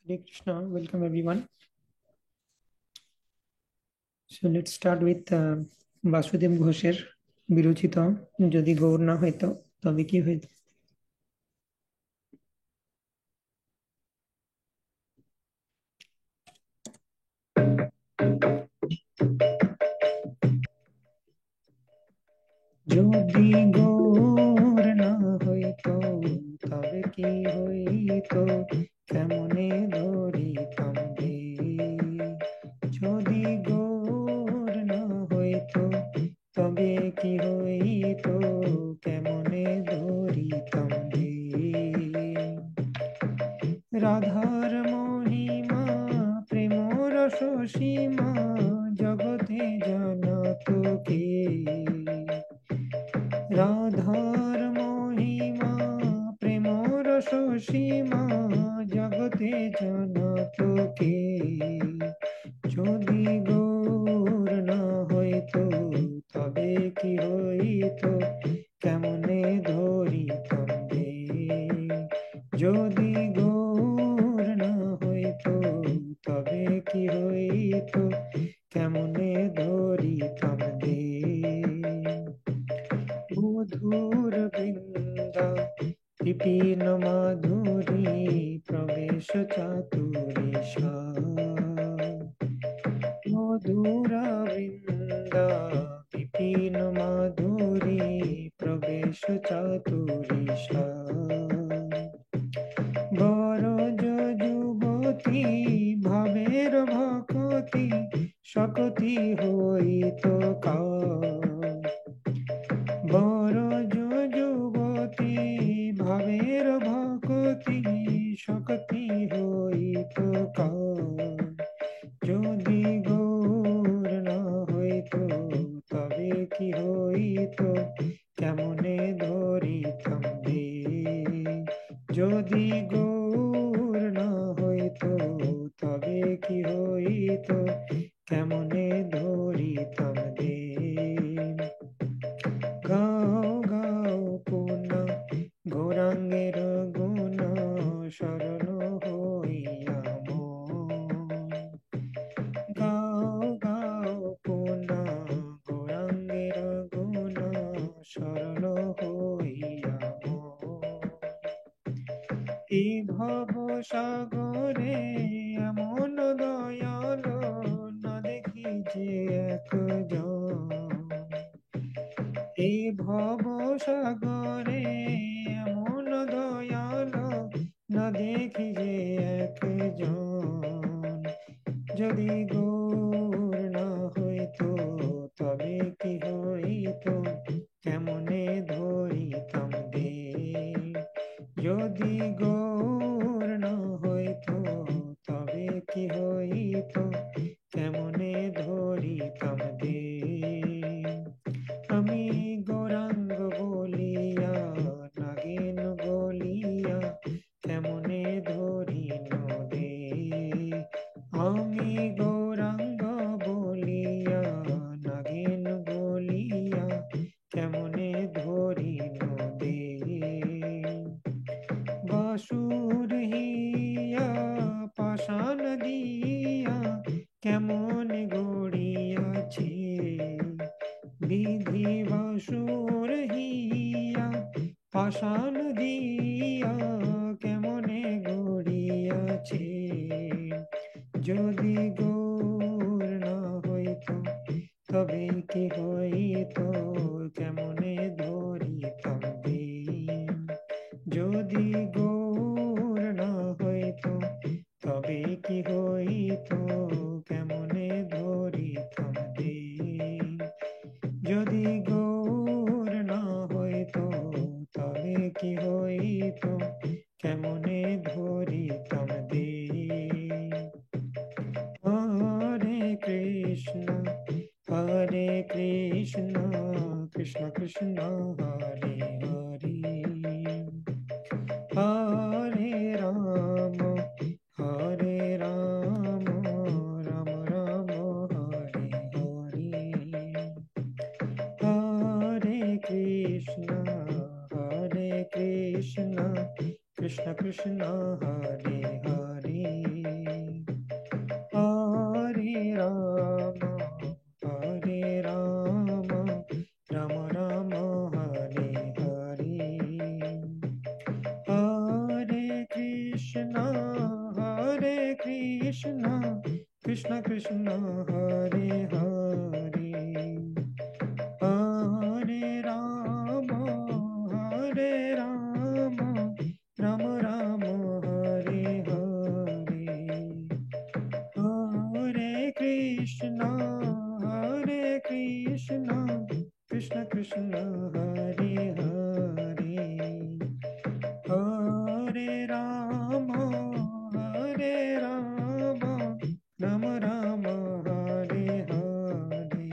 Hare Krishna, welcome everyone. So let's start with Basudeb ঘোষের বিরচিত যদি গৌর না হইতো তবে কি হইতো। যদি গৌর না হইতো তবে কি হইতো, কেমনে ধরিতাম রে। যদি গৌর না হইতো তবে কি হইতো, কেমনে ধরিতাম রে। রাধার মহিমা প্রেম রস সীমা জগতে জানত কে। রাধার মহিমা প্রেম রস সীমা জগতে জানত কে। যদি গৌর না হইতো তবে কি হইতো, কেমনে ধরিতাম রে। যদি গৌর না হইতো তবে কি হইতো, কেমনে ধরিতাম রে। মধুর বৃন্দা বিপিন মাধুরী প্রবেশ চাতুরীশা। মধুরা বৃন্দা বিপিন মাধুরী প্রবেশ চাতুরীশা। বড় যুবতী ভাবের ভকতি শকতি হইত কাল। বড় যুবতী ভাবের ভকতি শকতি হইত কাল। যদি গৌর না হইতো তবে কি হইতো, কেমনে ধরিতাম রে। যদি গৌর না হইতো তবে কি হইতো, কেমনে ধরিতাম রে। গাও গাও পুনা গৌরাঙ্গের গুণ শরণ হইয়া মন। গাও গাও পুনা গৌরাঙ্গের গুণ শরণ হইয়া মন। এই ভব সাগরে এমন দয়াল না দেখি যে একজন। এই ভব সাগরে এমন দয়াল না দেখি যে একজন। যদি গৌর না হইতো তবে কি হইতো, কেমনে ধরিতাম রে। যদি গৌর না হইতো তবে কি হইতো, কেমনে ধরিতাম রে। আমি গৌরাঙ্গ বলিয়া নাগিন বলিয়া কেমনে ধরিল রে। আমি গৌরাঙ্গ বলিয়া নাগিন বলিয়া কেমনে ধরিল রে। বাসুর হিয়া পাষাণ দিয়া কেমন গড়িয়াছে। বিধি বাসুর হিয়া পাষাণ দিয়া কেমনে গড়িয়াছে। যদি গৌর না হইতো তবে কি হইতো, কেমনে ধরিতাম রে। যদি গৌর না হইতো তবে কি হইতো, কেমনে ধরিতাম রে। যদি গৌর না হইতো তবে কি হইতো, কেমনে ধরিতাম রে। হরে কৃষ্ণ কৃষ্ণ কৃষ্ণ হরে হরে। হরে রাম রাম রাম হরে হরে। হরে কৃষ্ণ কৃষ্ণ কৃষ্ণ হরে হরে। कृष्ण कृष्ण हरे हरे, हरे राम राम राम हरे हरे, हरे कृष्ण कृष्ण कृष्ण हरे हरे, हरे राम राम राम हरे हरे,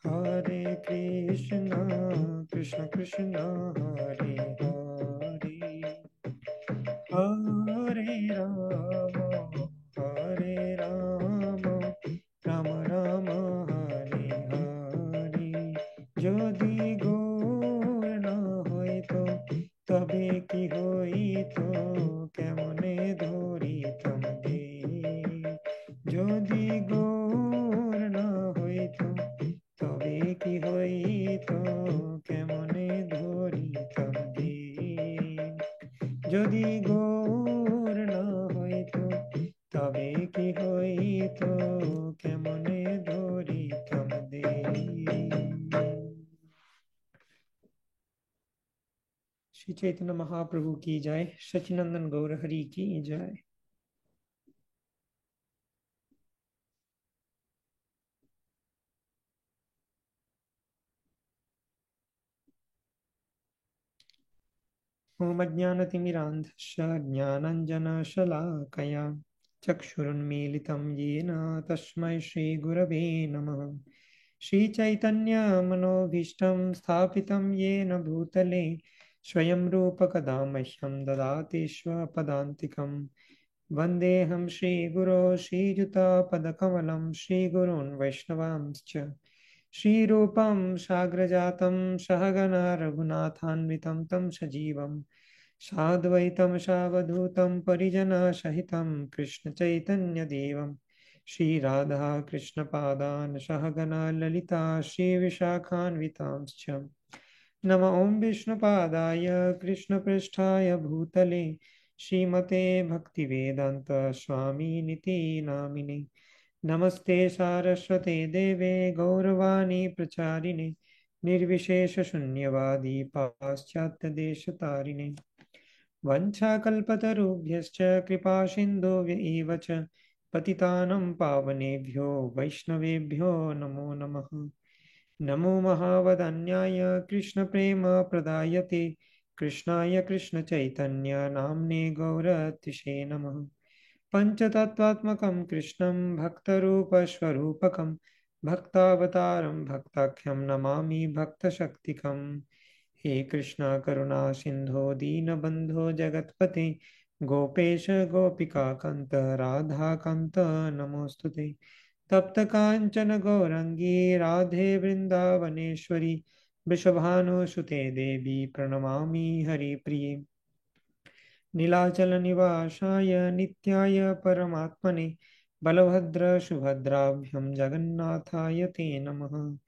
हरे कृष्ण कृष्ण कृष्ण हरे हरे, हरे राम राम राम हरे हरे, যদি গৌর না হইতো তবে কি হইতো, কেমনে ধরিতাম দেব, যদি গৌর না হইতো তবে কি হইতো, কেমনে ধরিতাম দেব, যদি গৌর না হইতো তবে কি হইতো, কেমনে ধরিতাম দেব। श्री चैतन्य महाप्रभु की जय, सचिनंदन गौर हरि की जय। ओम अज्ञानतिमिरान्धस्य ज्ञानाञ्जनशलाकया चक्षुरुन्मीलितं येन तस्मै श्रीगुरवे नमः। श्रीचैतन्यमनोभीष्टं स्थापितं येन भूतले स्वयं रूपकदा मह्यं ददाति स्वपदान्तिकं। वन्देऽहं श्रीगुरो श्रीयुतापदकमलं श्रीगुरून् वैष्णवांश्च श्रीरूपं साग्रजातं सहगण रघुनाथान्वितं तं सजीवं साद्वैतं सावधूतं परिजनसहितं कृष्णचैतन्यदेवं श्रीराधा कृष्णपादान् सहगण ललिता श्रीविशाखान्वितांश्च। नम ओं विष्णुपादाय कृष्णपृष्ठाय भूतले श्रीमते भक्तिवेदान्त स्वामिनिति नामिने। नमस्ते सारस्वते देवे गौरवाणी प्रचारिणे, निर्विशेषशून्यवादी पाश्चात्यदेशतारिणे। वञ्चाकल्पतरुभ्यश्च कृपासिन्धुभ्य एव च पतितानं पावनेभ्यो वैष्णवेभ्यो नमो नमः। नमो महावदन्याय कृष्णप्रेमप्रदायते कृष्णाय कृष्णचैतन्य नाम्ने गौरतिषे नमः। पञ्चतत्त्वात्मकं कृष्णं भक्तरूपस्वरूपकं भक्तावतारं भक्ताख्यं नमामि भक्तशक्तिकम्। हे कृष्ण करुणा सिन्धो दीनबन्धो जगत्पते गोपेश गोपिकान्त राधाकान्त नमोऽस्तुते। तप्त कांचन गौरंगी राधे वृंदावनेश्वरी वृषभानुसुते देवी प्रणमामि हरिप्रिये। नीलाचल निवासाय नित्याय परमात्मने बलभद्र सुभद्राभ्यं जगन्नाथाय ते नमः।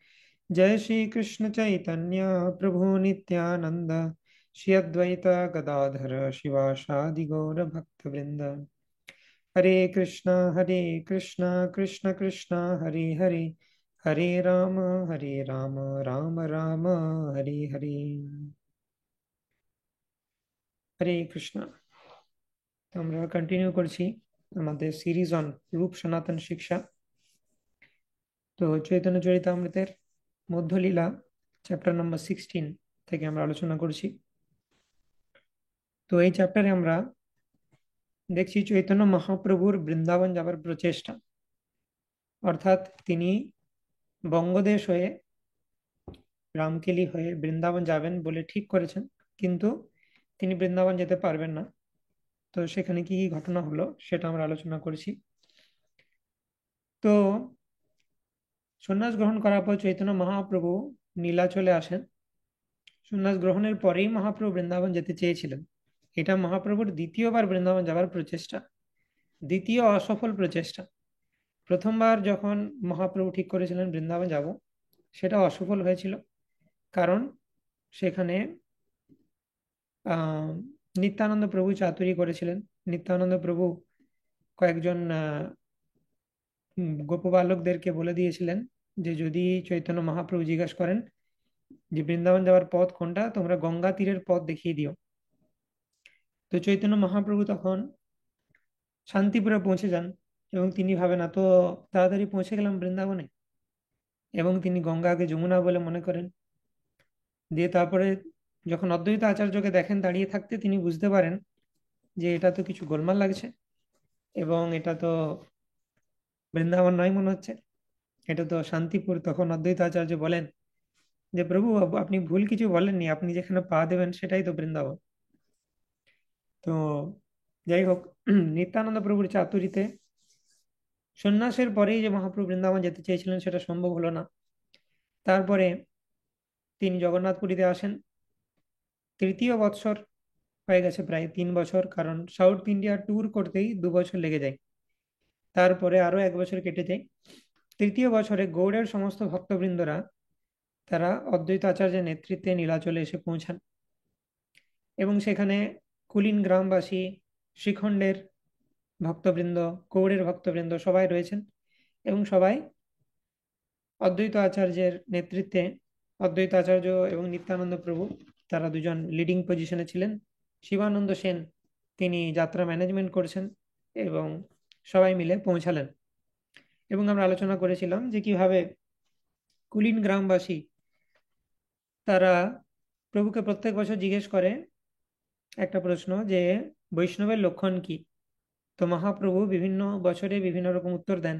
जय श्री कृष्ण चैतन्य प्रभु नित्यानंद, श्री अद्वैत गदाधर शिवासादि गौर भक्तवृंद। हरे कृष्णा कृष्ण कृष्ण हरे हरे, हरे राम राम राम हरे हरे। হরে কৃষ্ণ। তো আমরা কন্টিনিউ করছি আমাদের সিরিজ অন রূপ সনাতন শিক্ষা। তো চৈতন্য চরিতামৃতের মধ্যলীলা চ্যাপ্টার নাম্বার 16 থেকে আমরা আলোচনা করছি। তো এই চ্যাপ্টারে আমরা দেখছি চৈতন্য মহাপ্রভুর বৃন্দাবন যাবার প্রচেষ্টা, অর্থাৎ তিনি বঙ্গদেশ হয়ে রামকেলি হয়ে বৃন্দাবন যাবেন বলে ঠিক করেছেন, কিন্তু তিনি বৃন্দাবন যেতে পারবেন না। তো সেখানে কি কি ঘটনা হলো সেটা আমরা আলোচনা করেছি। তো সন্ন্যাস গ্রহণ করার পর চৈতন্য মহাপ্রভু নীলাচলে আসেন। সন্ন্যাস গ্রহণের পরেই মহাপ্রভু বৃন্দাবন যেতে চেয়েছিলেন। এটা মহাপ্রভুর দ্বিতীয়বার বৃন্দাবন যাবার প্রচেষ্টা, দ্বিতীয় অসফল প্রচেষ্টা। প্রথমবার যখন মহাপ্রভু ঠিক করেছিলেন বৃন্দাবন যাব, সেটা অসফল হয়েছিল, কারণ সেখানে নিত্যানন্দ প্রভু চাতুরি করেছিলেন। নিত্যানন্দ প্রভু কয়েকজন গোপবালকদেরকে বলে দিয়েছিলেন যে যদি চৈতন্য মহাপ্রভু জিজ্ঞাসা করেন যে বৃন্দাবন যাওয়ার পথ কোনটা, তোমরা গঙ্গা তীরের পথ দেখিয়ে দিও। তো চৈতন্য মহাপ্রভু তখন শান্তিপুরে পৌঁছে যান এবং তিনি ভাবেন না তো তাড়াতাড়ি পৌঁছে গেলাম বৃন্দাবনে, এবং তিনি গঙ্গাকে যমুনা বলে মনে করেন। দিয়ে তারপরে যখন অদ্বৈত আচার্যকে দেখেন দাঁড়িয়ে থাকতে, তিনি বুঝতে পারেন যে এটা তো কিছু গোলমাল লাগছে এবং এটা তো বৃন্দাবন নয় মনে হচ্ছে, এটা তো শান্তিপুর। তখন অদ্বৈত আচার্য বলেন যে প্রভু আপনি ভুল কিছু বলেননি, আপনি যেখানে পা দেবেন সেটাই তো বৃন্দাবন। তো যাই হোক, নিত্যানন্দ প্রভুর চাতুরিতে সন্ন্যাসের পরেই যে মহাপ্রভু বৃন্দাবন যেতে চেয়েছিলেন সেটা সম্ভব হলো না। তারপরে তিনি জগন্নাথপুরীতে আসেন। তৃতীয় বৎসর হয়ে গেছে, প্রায় 3 বছর, কারণ সাউথ ইন্ডিয়া ট্যুর করতেই 2 বছর লেগে যায়। তারপরে আরো 1 বছর কেটে যায়। তৃতীয় বছরে গৌড়ের সমস্ত ভক্তবৃন্দরা তারা অদ্বৈত আচার্যের নেতৃত্বে নীলাচলে এসে পৌঁছান এবং সেখানে কুলীন গ্রামবাসী, শ্রীখণ্ডের ভক্তবৃন্দ, গৌড়ের ভক্তবৃন্দ সবাই রয়েছেন এবং সবাই অদ্বৈত আচার্যের নেতৃত্বে, অদ্বৈত আচার্য এবং নিত্যানন্দ প্রভু তারা দুজন লিডিং পজিশনে ছিলেন। শিবানন্দ সেন তিনি যাত্রা ম্যানেজমেন্ট করছেন এবং সবাই মিলে পৌঁছালেন। এবং আমরা আলোচনা করেছিলাম যে কিভাবে কুলীন গ্রামবাসী তারা প্রভুকে প্রত্যেক বছর জিজ্ঞেস করে একটা প্রশ্ন যে বৈষ্ণবের লক্ষণ কি। তো মহাপ্রভু বিভিন্ন বছরে বিভিন্ন রকম উত্তর দেন।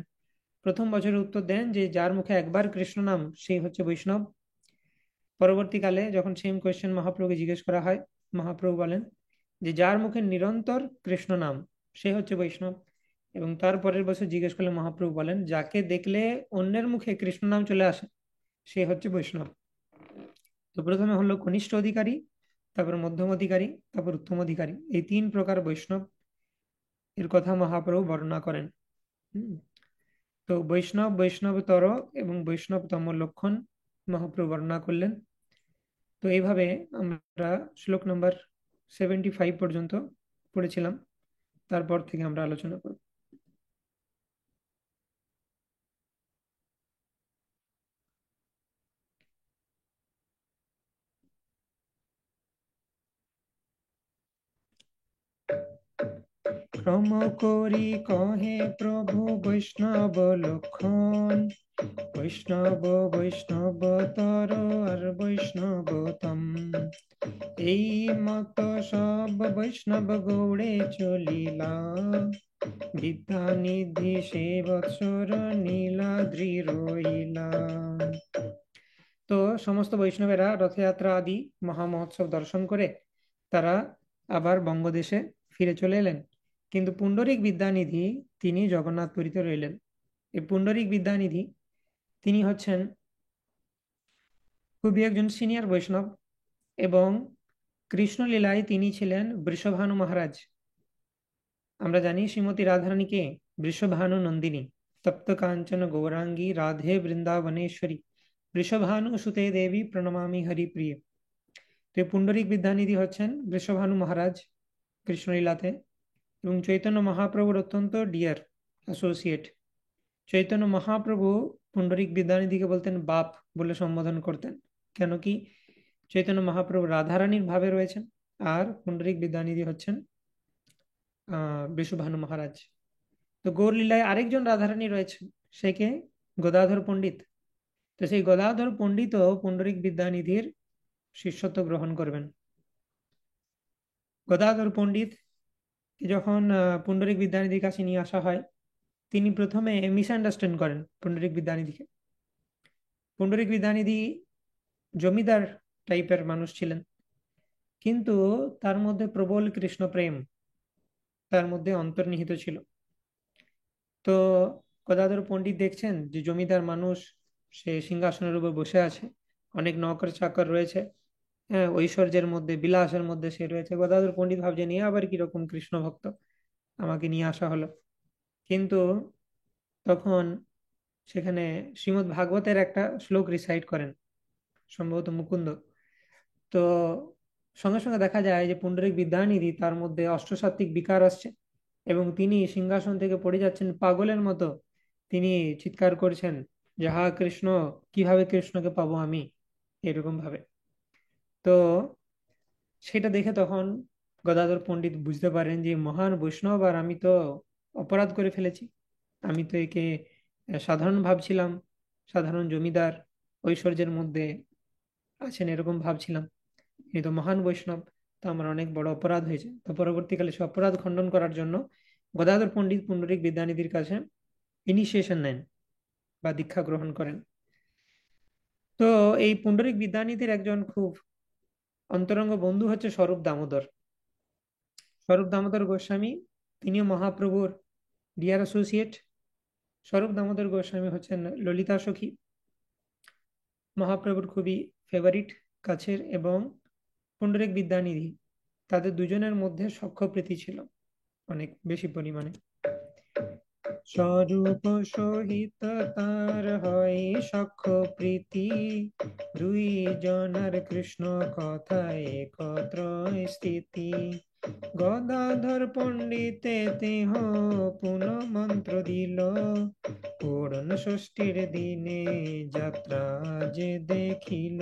প্রথম বছরে উত্তর দেন যে যার মুখে একবার কৃষ্ণ নাম সেই হচ্ছে বৈষ্ণব। পরবর্তীকালে যখন সেম কোয়েশ্চেন মহাপ্রভুকে জিজ্ঞেস করা হয়, মহাপ্রভু বলেন যে যার মুখে নিরন্তর কৃষ্ণ নাম সে হচ্ছে বৈষ্ণব। এবং তারপরের বছর জিজ্ঞেস করলে মহাপ্রভু বলেন যাকে দেখলে অন্যের মুখে কৃষ্ণ নাম চলে আসে সে হচ্ছে বৈষ্ণব। তো প্রথমে হলো কনিষ্ঠ অধিকারী, তারপর মধ্যম অধিকারী, তারপর উত্তম অধিকারী, এই 3 প্রকার বৈষ্ণব এর কথা মহাপ্রভু বর্ণনা করেন। হুম। তো বৈষ্ণব, বৈষ্ণবতর এবং বৈষ্ণবতম লক্ষণ মহাপ্রভু বর্ণনা করলেন। তো এইভাবে আমরা শ্লোক নম্বর 75 পর্যন্ত পড়েছিলাম। তারপর থেকে আমরা আলোচনা করব। ক্রম করি কহে প্রভু বৈষ্ণব লক্ষণ, বৈষ্ণব বৈষ্ণবতর আর বৈষ্ণবতম, এই মত সব বৈষ্ণব গৌড়ে চলিলা, বিদ্যানিধি সে বৎসর নীলাদ্রি রইলা। তো সমস্ত বৈষ্ণবেরা রথযাত্রা আদি মহামহোৎসব দর্শন করে তারা আবার বঙ্গদেশে ফিরে চলে এলেন। কিন্তু পুণ্ডরিক বিদ্যানিধি তিনি জগন্নাথপুরীতে রইলেন। এই পুণ্ডরিক বিদ্যানিধি তিনি হচ্ছেন খুবই একজন সিনিয়র বৈষ্ণব এবং কৃষ্ণলীলায় তিনি ছিলেন বৃষভানু মহারাজ। আমরা জানি শ্রীমতী রাধারানীকে বৃষভানু নন্দিনী, তপ্ত কাঞ্চন গৌরাঙ্গী রাধে বৃন্দাবনেশ্বরী, বৃষভানু সুতে দেবী প্রণমামি হরিপ্রিয়। তো এই পুণ্ডরিক বিদ্যানিধি হচ্ছেন বৃষভানু মহারাজ কৃষ্ণলীলাতে, এবং চৈতন্য মহাপ্রভুর অত্যন্ত ডিয়ার অ্যাসোসিয়েট। চৈতন্য মহাপ্রভু পুণ্ডরিক বিদ্যানিধিকে বলতেন বাপ বলে সম্বোধন করতেন। কেন কি চৈতন্য মহাপ্রভু রাধারানীর ভাবে রয়েছেন আর পুণ্ডরিক বিদ্যানিধি হচ্ছেন বৃষভানু মহারাজ। তো গৌরলীলায় আরেকজন রাধারানী রয়েছেন, সে কে? গদাধর পণ্ডিত। তো সেই গদাধর পণ্ডিতও পুণ্ডরিক বিদ্যানিধির শিষ্যত্ব গ্রহণ করবেন। গদাধর পণ্ডিত যখন পুণ্ডরিক বিদ্যানিধির কাছে নিয়ে আসা হয়, তিনি প্রথমে মিসআন্ডারস্ট্যান্ড করেন পুণ্ডরিক বিদ্যানিধিকে। পুণ্ডরিক বিদ্যানিধি জমিদার টাইপের মানুষ ছিলেন, কিন্তু তার মধ্যে প্রবল কৃষ্ণ প্রেম তার মধ্যে অন্তর্নিহিত ছিল। তো গদাধর পণ্ডিত দেখছেন যে জমিদার মানুষ, সে সিংহাসনের উপর বসে আছে, অনেক নকর চাকর রয়েছে, হ্যাঁ, ঐশ্বর্যের মধ্যে বিলাসের মধ্যে সে রয়েছে। গদাধর পণ্ডিত ভাবছেন এ আবার কিরকম কৃষ্ণ ভক্ত, আমাকে নিয়ে আসা হলো। কিন্তু তখন সেখানে শ্রীমদ্ ভাগবতের একটা শ্লোক রিসাইট করেন সম্ভবত মুকুন্দ। তো সঙ্গে সঙ্গে দেখা যায় যে পুণ্ডরিক বিদ্যানিধি তার মধ্যে অষ্টসাত্ত্বিক বিকার আসছে, এবং তিনি সিংহাসন থেকে পড়ে যাচ্ছেন পাগলের মতো। তিনি চিৎকার করছেন যে হা কৃষ্ণ, কিভাবে কৃষ্ণকে পাবো আমি, এরকম ভাবে। তো সেটা দেখে তখন গদাধর পণ্ডিত বুঝতে পারেন যে মহান বৈষ্ণব, আর আমি তো অপরাধ করে ফেলেছি। আমি তো একে সাধারণ ভাবছিলাম, সাধারণ জমিদার, ঐশ্বর্যের মধ্যে আছেন এরকম ভাবছিলাম। ইনি তো মহান বৈষ্ণব, তো আমার অনেক বড় অপরাধ হয়েছে। তো পরবর্তীকালে সে অপরাধ খণ্ডন করার জন্য গদাধর পণ্ডিত পুণ্ডরিক বিদ্যানিধির কাছে ইনিশিয়েশন নেন বা দীক্ষা গ্রহণ করেন। তো এই পুণ্ডরিক বিদ্যানিধির একজন খুব অন্তরঙ্গ বন্ধু হচ্ছে স্বরূপ দামোদর। স্বরূপ দামোদর গোস্বামী, তিনিও মহাপ্রভুর ডিয়ার অ্যাসোসিয়েট। স্বরূপ দামোদর গোস্বামী হচ্ছেন ললিতা সখী, মহাপ্রভুর খুবই ফেভারিট, কাছের। এবং পুণ্ডরিক বিদ্যানিধি, তাদের দুজনের মধ্যে সখ্য প্রীতি ছিল অনেক বেশি পরিমাণে। স্বরূপ সহিত তার হয় সখ্য প্রীতি, দুই জনার কৃষ্ণ কথায় একত্র স্থিতি। গদাধর পণ্ডিতে তেহ পুনঃ মন্ত্র দিল, পূরণ ষষ্ঠীর দিনে যাত্রা যে দেখিল।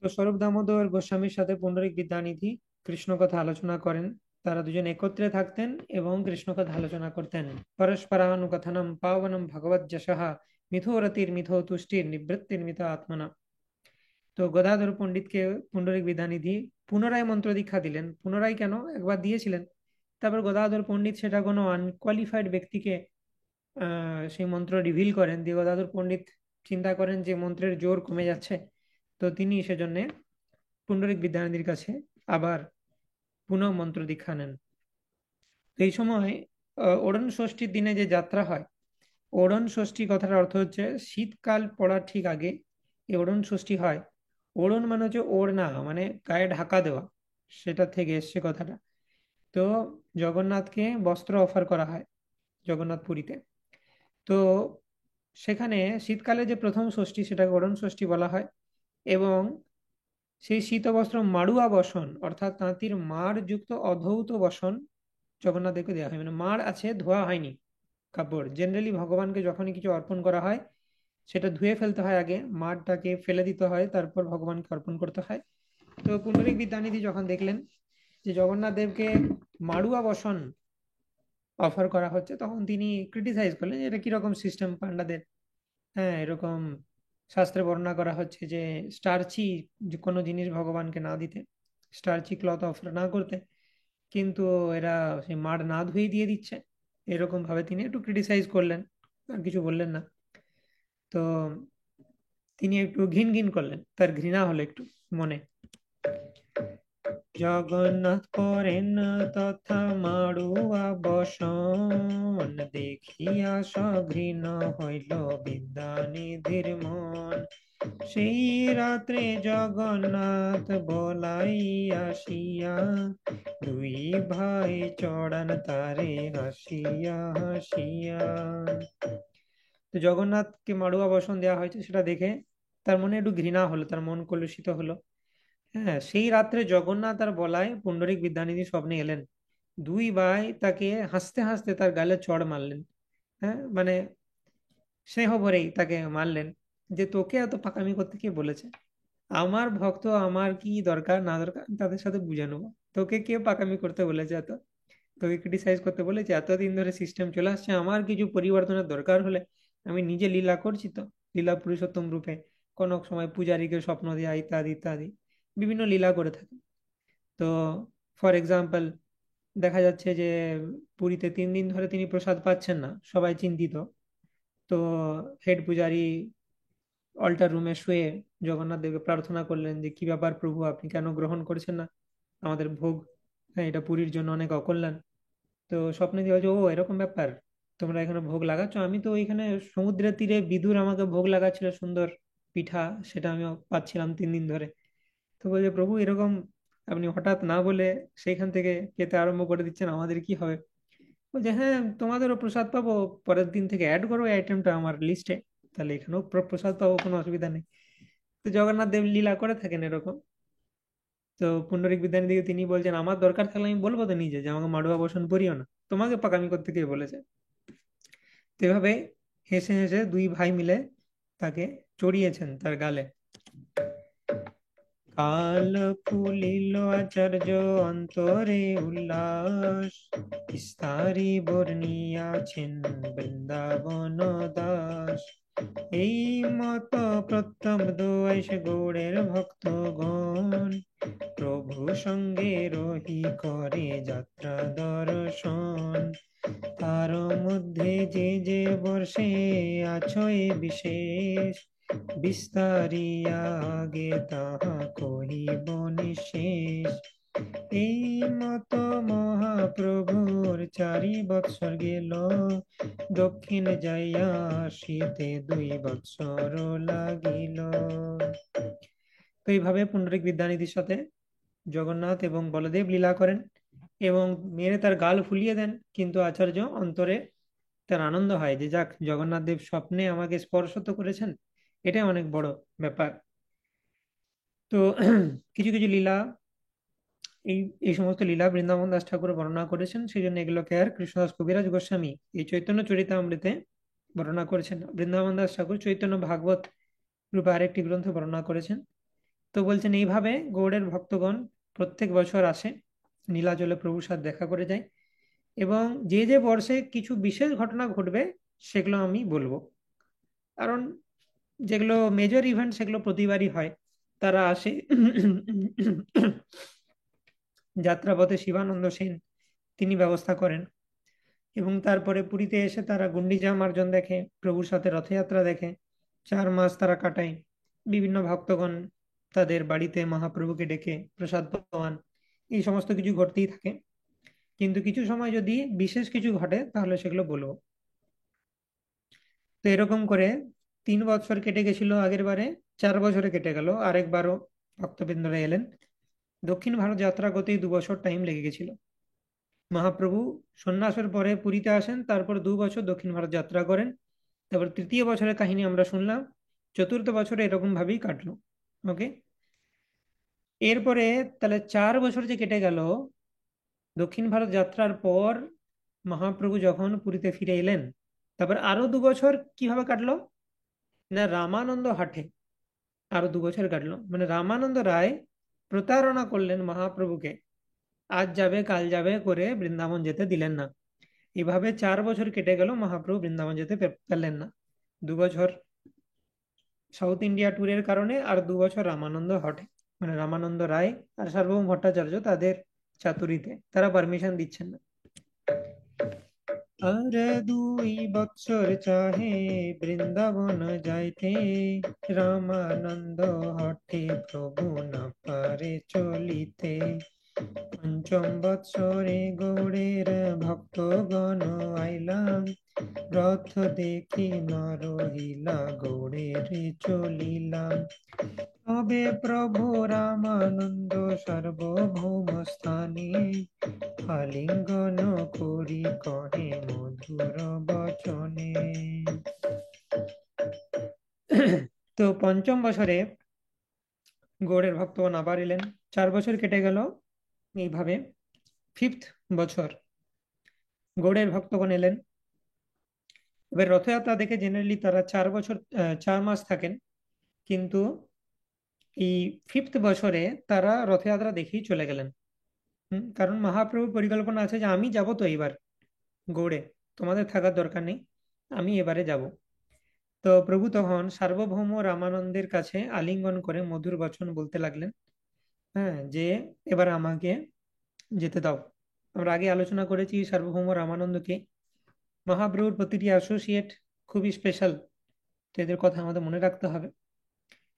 তো স্বরূপ দামোদর গোস্বামীর সাথে পুণ্ডরিক বিদ্যানিধি কৃষ্ণ কথা আলোচনা করেন। তারা দুজন একত্রে থাকতেন এবং কৃষ্ণ কথা আলোচনা করতেন। পরস্পরানুকথনম পাবনম ভগবত যশঃ, মিথো রতির মিথো তুষ্টির নিবৃত্তির মিথ আত্মনা। তো গদাধর পণ্ডিতকে পুণ্ডরিক বিদ্যানিধি পুনরায় মন্ত্র দীক্ষা দিলেন। পুনরায় কেন, একবার দিয়েছিলেন, তারপর গদাধর পণ্ডিত সেটা কোনো আনকোয়ালিফাইড ব্যক্তিকে সেই মন্ত্র রিভিল করেন। দিয়ে গদাধর পণ্ডিত চিন্তা করেন যে মন্ত্রের জোর কমে যাচ্ছে, তো তিনি সেজন্য পুণ্ডরিক বিদ্যানিধির কাছে আবার পুনঃ মন্ত্র দীক্ষা নেন। তো এই সময় ওড়ন ষষ্ঠীর দিনে যে যাত্রা হয়, ওড়ন ষষ্ঠী কথার অর্থ হচ্ছে শীতকাল পড়ার ঠিক আগে এই ওড়ন ষষ্ঠী হয়। ওড়ন মানে হচ্ছে ওড়না, মানে গায়ে ঢাকা দেওয়া, সেটা থেকে এসছে কথাটা। তো জগন্নাথকে বস্ত্র অফার করা হয় জগন্নাথ পুরীতে। তো সেখানে শীতকালে যে প্রথম ষষ্ঠী সেটাকে ওড়ন ষষ্ঠী বলা হয়। এবং সেই শীত বস্ত্র মাড়ুয়া বসন, অর্থাৎ তাঁতির মাড় যুক্ত অধৌত বসন জগন্নাথদেরকে দেওয়া হয়। মানে মাড় আছে, ধোয়া হয়নি কাপড়। জেনারেলি ভগবানকে যখনই কিছু অর্পণ করা হয় সেটা ধুয়ে ফেলতে হয় আগে, মাড়টাকে ফেলে দিতে হয়, তারপর ভগবানকে অর্পণ করতে হয়। তো পুণ্ডরিক বিদ্যানিধি যখন দেখলেন যে জগন্নাথ দেবকে মাড়ুয়া বসন অফার করা হচ্ছে, তখন তিনি ক্রিটিসাইজ করলেন যে এটা কিরকম সিস্টেম পান্ডাদের। হ্যাঁ, এরকম শাস্ত্রে বর্ণনা করা হচ্ছে যে স্টার্চি কোনো জিনিস ভগবানকে না দিতে, স্টার্চি ক্লথ অফার না করতে, কিন্তু এরা সেই মাড না ধুয়ে দিয়ে দিচ্ছে। এরকম ভাবে তিনি একটু ক্রিটিসাইজ করলেন, আর কিছু বললেন না। তো তিনি একটু ঘিন ঘিন করলেন, তার ঘৃণা হলো একটু মনে। জগন্নাথ করেন তথা মাড়ুয়া বসন, দেখিয়া সঘৃণ হইল বিদ্যানিধির মন। সেই রাত্রে জগন্নাথ বলাই আসিয়া, দুই ভাই চড়ান তারে হাসিয়া হাসিয়া। তো জগন্নাথকে মাড়ুয়া বসন দেওয়া হয়েছে সেটা দেখে তার মনে একটু ঘৃণা হলো, তার মন কলুষিত হলো। হ্যাঁ, সেই রাত্রে জগন্নাথ আর বলাই পুণ্ডরিক বিদ্যানিধি স্বপ্নে এলেন। দুই ভাই তাকে হাসতে হাসতে তার গালে চড় মারলেন। হ্যাঁ, মানে স্নেহ ভরেই তাকে মারলেন যে তোকে এত পাকামি করতে কে বলেছে? আমার ভক্ত, আমার কি দরকার না দরকার আমি তাদের সাথে বুঝে নেবো। তোকে কে পাকামি করতে বলেছে এত? তোকে ক্রিটিসাইজ করতে বলেছে? এতদিন ধরে সিস্টেম চলে আসছে, আমার কিছু পরিবর্তনের দরকার হলে আমি নিজে লীলা করছি তো, লীলা পুরুষোত্তম রূপে। কোনো সময় পূজারীকে স্বপ্ন দেয়া ইত্যাদি ইত্যাদি বিভিন্ন লীলা করে থাকে। তো ফর এক্সাম্পল, দেখা যাচ্ছে যে পুরীতে 3 দিন ধরে তিনি প্রসাদ পাচ্ছেন না, সবাই চিন্তিত। তো হেড পূজারী অল্টার রুমে শুয়ে জগন্নাথ দেবকে প্রার্থনা করলেন যে কি ব্যাপার প্রভু, আপনি কেন গ্রহণ করছেন না আমাদের ভোগ? হ্যাঁ, এটা পুরীর জন্য অনেক অকল্যাণ। তো স্বপ্নে দিয়ে বলছে, ও এরকম ব্যাপার, তোমরা এখানে ভোগ লাগাচ্ছ? আমি তো ওইখানে সমুদ্রের তীরে বিদুর আমাকে ভোগ লাগাচ্ছিল সুন্দর পিঠা, সেটা আমি পাচ্ছিলাম 3 দিন ধরে। তো বলছে, প্রভু এরকম আপনি হঠাৎ না বলে সেইখান থেকে খেতে আরম্ভ করে দিচ্ছেন, আমাদের কি হবে? বলছে, হ্যাঁ তোমাদেরও প্রসাদ পাবো, পরের দিন থেকে অ্যাড করো এই আইটেমটা আমার লিস্টে, তাহলে এখানেও প্রসাদ পাবো, কোনো অসুবিধা নেই। তো জগন্নাথ দেব লীলা করে থাকেন এরকম। তো পুণ্ডরিক বিদ্যানিধিকে তিনি বলছেন, আমার দরকার থাকলে আমি বলবো তো নিজে যে আমাকে মাড়ুয়া বসন পরিও না, তোমাকে পাকামি করতে কে বলেছে। তো এভাবে হেসে হেসে দুই ভাই মিলে তাকে চড়িয়েছেন তার গালে। কাল ফুলিল আচার্য অন্তরে উল্লাস, বিস্তারি বর্ণিয়াছেন বৃন্দাবন দাস। এই মত প্রত্যব্দ আইসে গৌড়ের ভক্তগণ, প্রভু সঙ্গে রহি করে যাত্রা দর্শন। তার মধ্যে যে যে বর্ষে আছো এ বিশেষ, বিস্তারিয়া আগে তাহা কহিব নিশেষ। এই মত মহাপ্রভুর 4 বৎসর গেল, দক্ষিণ যাইয়া আসিতে 2 বৎসর লাগিল। তো এইভাবে পুণ্ডরিক বিদ্যানিধির সাথে জগন্নাথ এবং বলদেব লীলা করেন এবং মেরে তার গাল ফুলিয়ে দেন, কিন্তু আচার্য অন্তরে তার আনন্দ হয় যে যাক, জগন্নাথ দেব স্বপ্নে আমাকে স্পর্শ তো করেছেন, এটা অনেক বড় ব্যাপার। তো কিছু কিছু লীলা, এই এই সমস্ত লীলা বৃন্দাবন দাস ঠাকুর বর্ণনা করেছেন, সেই জন্য এগুলোকে আর কৃষ্ণদাস কবিরাজ গোস্বামী এই চৈতন্য চরিতামৃতে বর্ণনা করেছেন। বৃন্দাবন দাস ঠাকুর চৈতন্য ভাগবত রূপে আরেকটি গ্রন্থ বর্ণনা করেছেন। তো বলছেন এইভাবে গৌড়ের ভক্তগণ প্রত্যেক বছর আসে, নীলাচলে প্রভুর সাথে দেখা করে যায়, এবং যে যে বর্ষে কিছু বিশেষ ঘটনা ঘটবে সেগুলো আমি বলবো। কারণ যেগুলো মেজর ইভেন্ট সেগুলো প্রতিবারই হয়। তারা আসে যাত্রাপথে শিবানন্দ সেন তিনি ব্যবস্থা করেন, এবং তারপরে পুরীতে এসে তারা গুন্ডিচা মার্জন দেখে, প্রভুর সাথে রথযাত্রা দেখে, 4 মাস তারা কাটায়। বিভিন্ন ভক্তগণ তাদের বাড়িতে মহাপ্রভুকে ডেকে প্রসাদ পান, এই সমস্ত কিছু ঘটতেই থাকে। কিন্তু কিছু সময় যদি বিশেষ কিছু ঘটে তাহলে সেগুলো বলবো। তো এরকম করে 3 বছর কেটে গেছিল আগের বারে, 4 বছরে কেটে গেল, আরেকবারও ভক্তবৃন্দরা এলেন। দক্ষিণ ভারত যাত্রা করতেই 2 বছর টাইম লেগে গেছিল। মহাপ্রভু সন্ন্যাসের পরে পুরীতে আসেন, তারপর 2 বছর দক্ষিণ ভারত যাত্রা করেন। তারপর তৃতীয় বছরের কাহিনী আমরা শুনলাম, চতুর্থ বছরে এরকম ভাবেই কাটলো। ওকে, এরপরে তাহলে 4 বছর যে কেটে গেল দক্ষিণ ভারত যাত্রার পর, মহাপ্রভু যখন পুরীতে ফিরে এলেন, তারপর আরো 2 বছর কিভাবে কাটলো না, রামানন্দ হাটে আরো 2 বছর কাটলো। মানে রামানন্দ রায় প্রতারণা করলেন মহাপ্রভুকে, আজ যাবে কাল যাবে করে বৃন্দাবন যেতে দিলেন না। এভাবে 4 বছর কেটে গেল, মহাপ্রভু বৃন্দাবন যেতে পারলেন না। 2 বছর সাউথ ইন্ডিয়া ট্যুরের কারণে, আর 2 বছর রামানন্দ হটে, মানে রামানন্দ রায় আর সার্বভৌম ভট্টাচার্য তাদের চাতুরিতে তারা পারমিশন দিচ্ছেন না। আর 2 বৎসর চাহে বৃন্দাবন যাইতে, রামানন্দ হঠে প্রভু না পারে চলিতে। পঞ্চম বৎসরে গৌড়ের ভক্তগণ আইলাম, রথ দেখি না রহিলা গৌড়ের চলিলাম। তবে প্রভু রামানন্দ সার্বভৌম স্থানে, আলিঙ্গন করি কহে মধুর বচনে। তো পঞ্চম বছরে গৌড়ের ভক্তগণ আবার এলেন, 4 বছর কেটে গেল। এইভাবে 5th বছর গৌড়ের ভক্তগণ এলেন। এবার রথযাত্রা দেখে জেনারেলি তারা 4 বছর 4 মাস থাকেন, কিন্তু এই 5th বছরে তারা রথযাত্রা দেখেই চলে গেলেন। কারণ মহাপ্রভুর পরিকল্পনা আছে যে আমি যাব তো এইবার গৌড়ে, তোমাদের থাকার দরকার নেই, আমি এবারে যাব। তো প্রভু তখন সার্বভৌম রামানন্দের কাছে আলিঙ্গন করে মধুর বচন বলতে লাগলেন, হ্যাঁ, যে এবার আমাকে যেতে দাও। আমরা আগে আলোচনা করেছি সার্বভৌম রামানন্দকে, মহাপ্রভুর প্রতিটি অ্যাসোসিয়েট খুবই স্পেশাল, তো এদের কথা আমাদের মনে রাখতে হবে।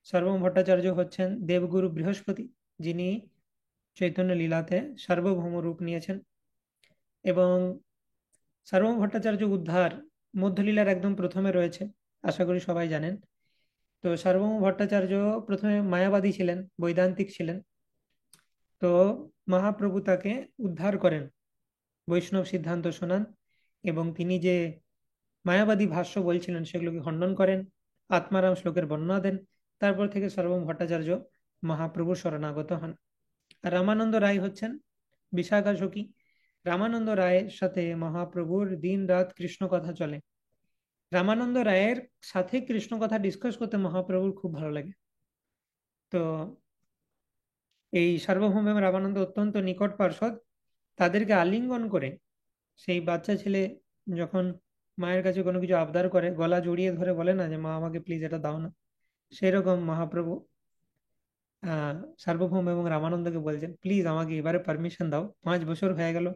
সার্বভৌম ভট্টাচার্য হচ্ছেন দেবগুরু বৃহস্পতি, যিনি চৈতন্য লীলাতে সার্বভৌম রূপ নিয়েছেন। এবং সার্বভৌম ভট্টাচার্য উদ্ধার মধ্যলীলার একদম প্রথমে রয়েছে, আশা করি সবাই জানেন। তো সার্বভৌম ভট্টাচার্য প্রথমে মায়াবাদী ছিলেন, বৈদান্তিক ছিলেন। তো মহাপ্রভু তাকে উদ্ধার করেন, বৈষ্ণব সিদ্ধান্ত শোনান, এবং তিনি যে মায়াবাদী ভাষ্য বলছিলেন সেগুলোকে খণ্ডন করেন, আত্মারাম শ্লোকের বর্ণনা দেন। তারপর থেকে সার্বভৌম ভট্টাচার্য মহাপ্রভুর শরণাগত হন। আর রামানন্দ রায় হচ্ছেন বিশাখা সখী। রামানন্দ রায়ের সাথে মহাপ্রভুর দিন রাত কৃষ্ণ কথা চলে। রামানন্দ রায়ের সাথে কৃষ্ণ কথা ডিসকাস করতে মহাপ্রভুর খুব ভালো লাগে। তো এই সার্বভৌম এবং রামানন্দ অত্যন্ত নিকট পার্ষদ। তাদেরকে আলিঙ্গন করে সেই বাচ্চা ছেলে যখন মায়ের কাছে কোনো কিছু আবদার করে, গলা জড়িয়ে ধরে বলে না যে মা আমাকে প্লিজ এটা দাও না, সেই রকম মহাপ্রভু আহ সার্বভৌম এবং রামানন্দকে বলছেন প্লিজ আমাকে এবারে পারমিশন দাও, 5 বছর হয়ে গেল,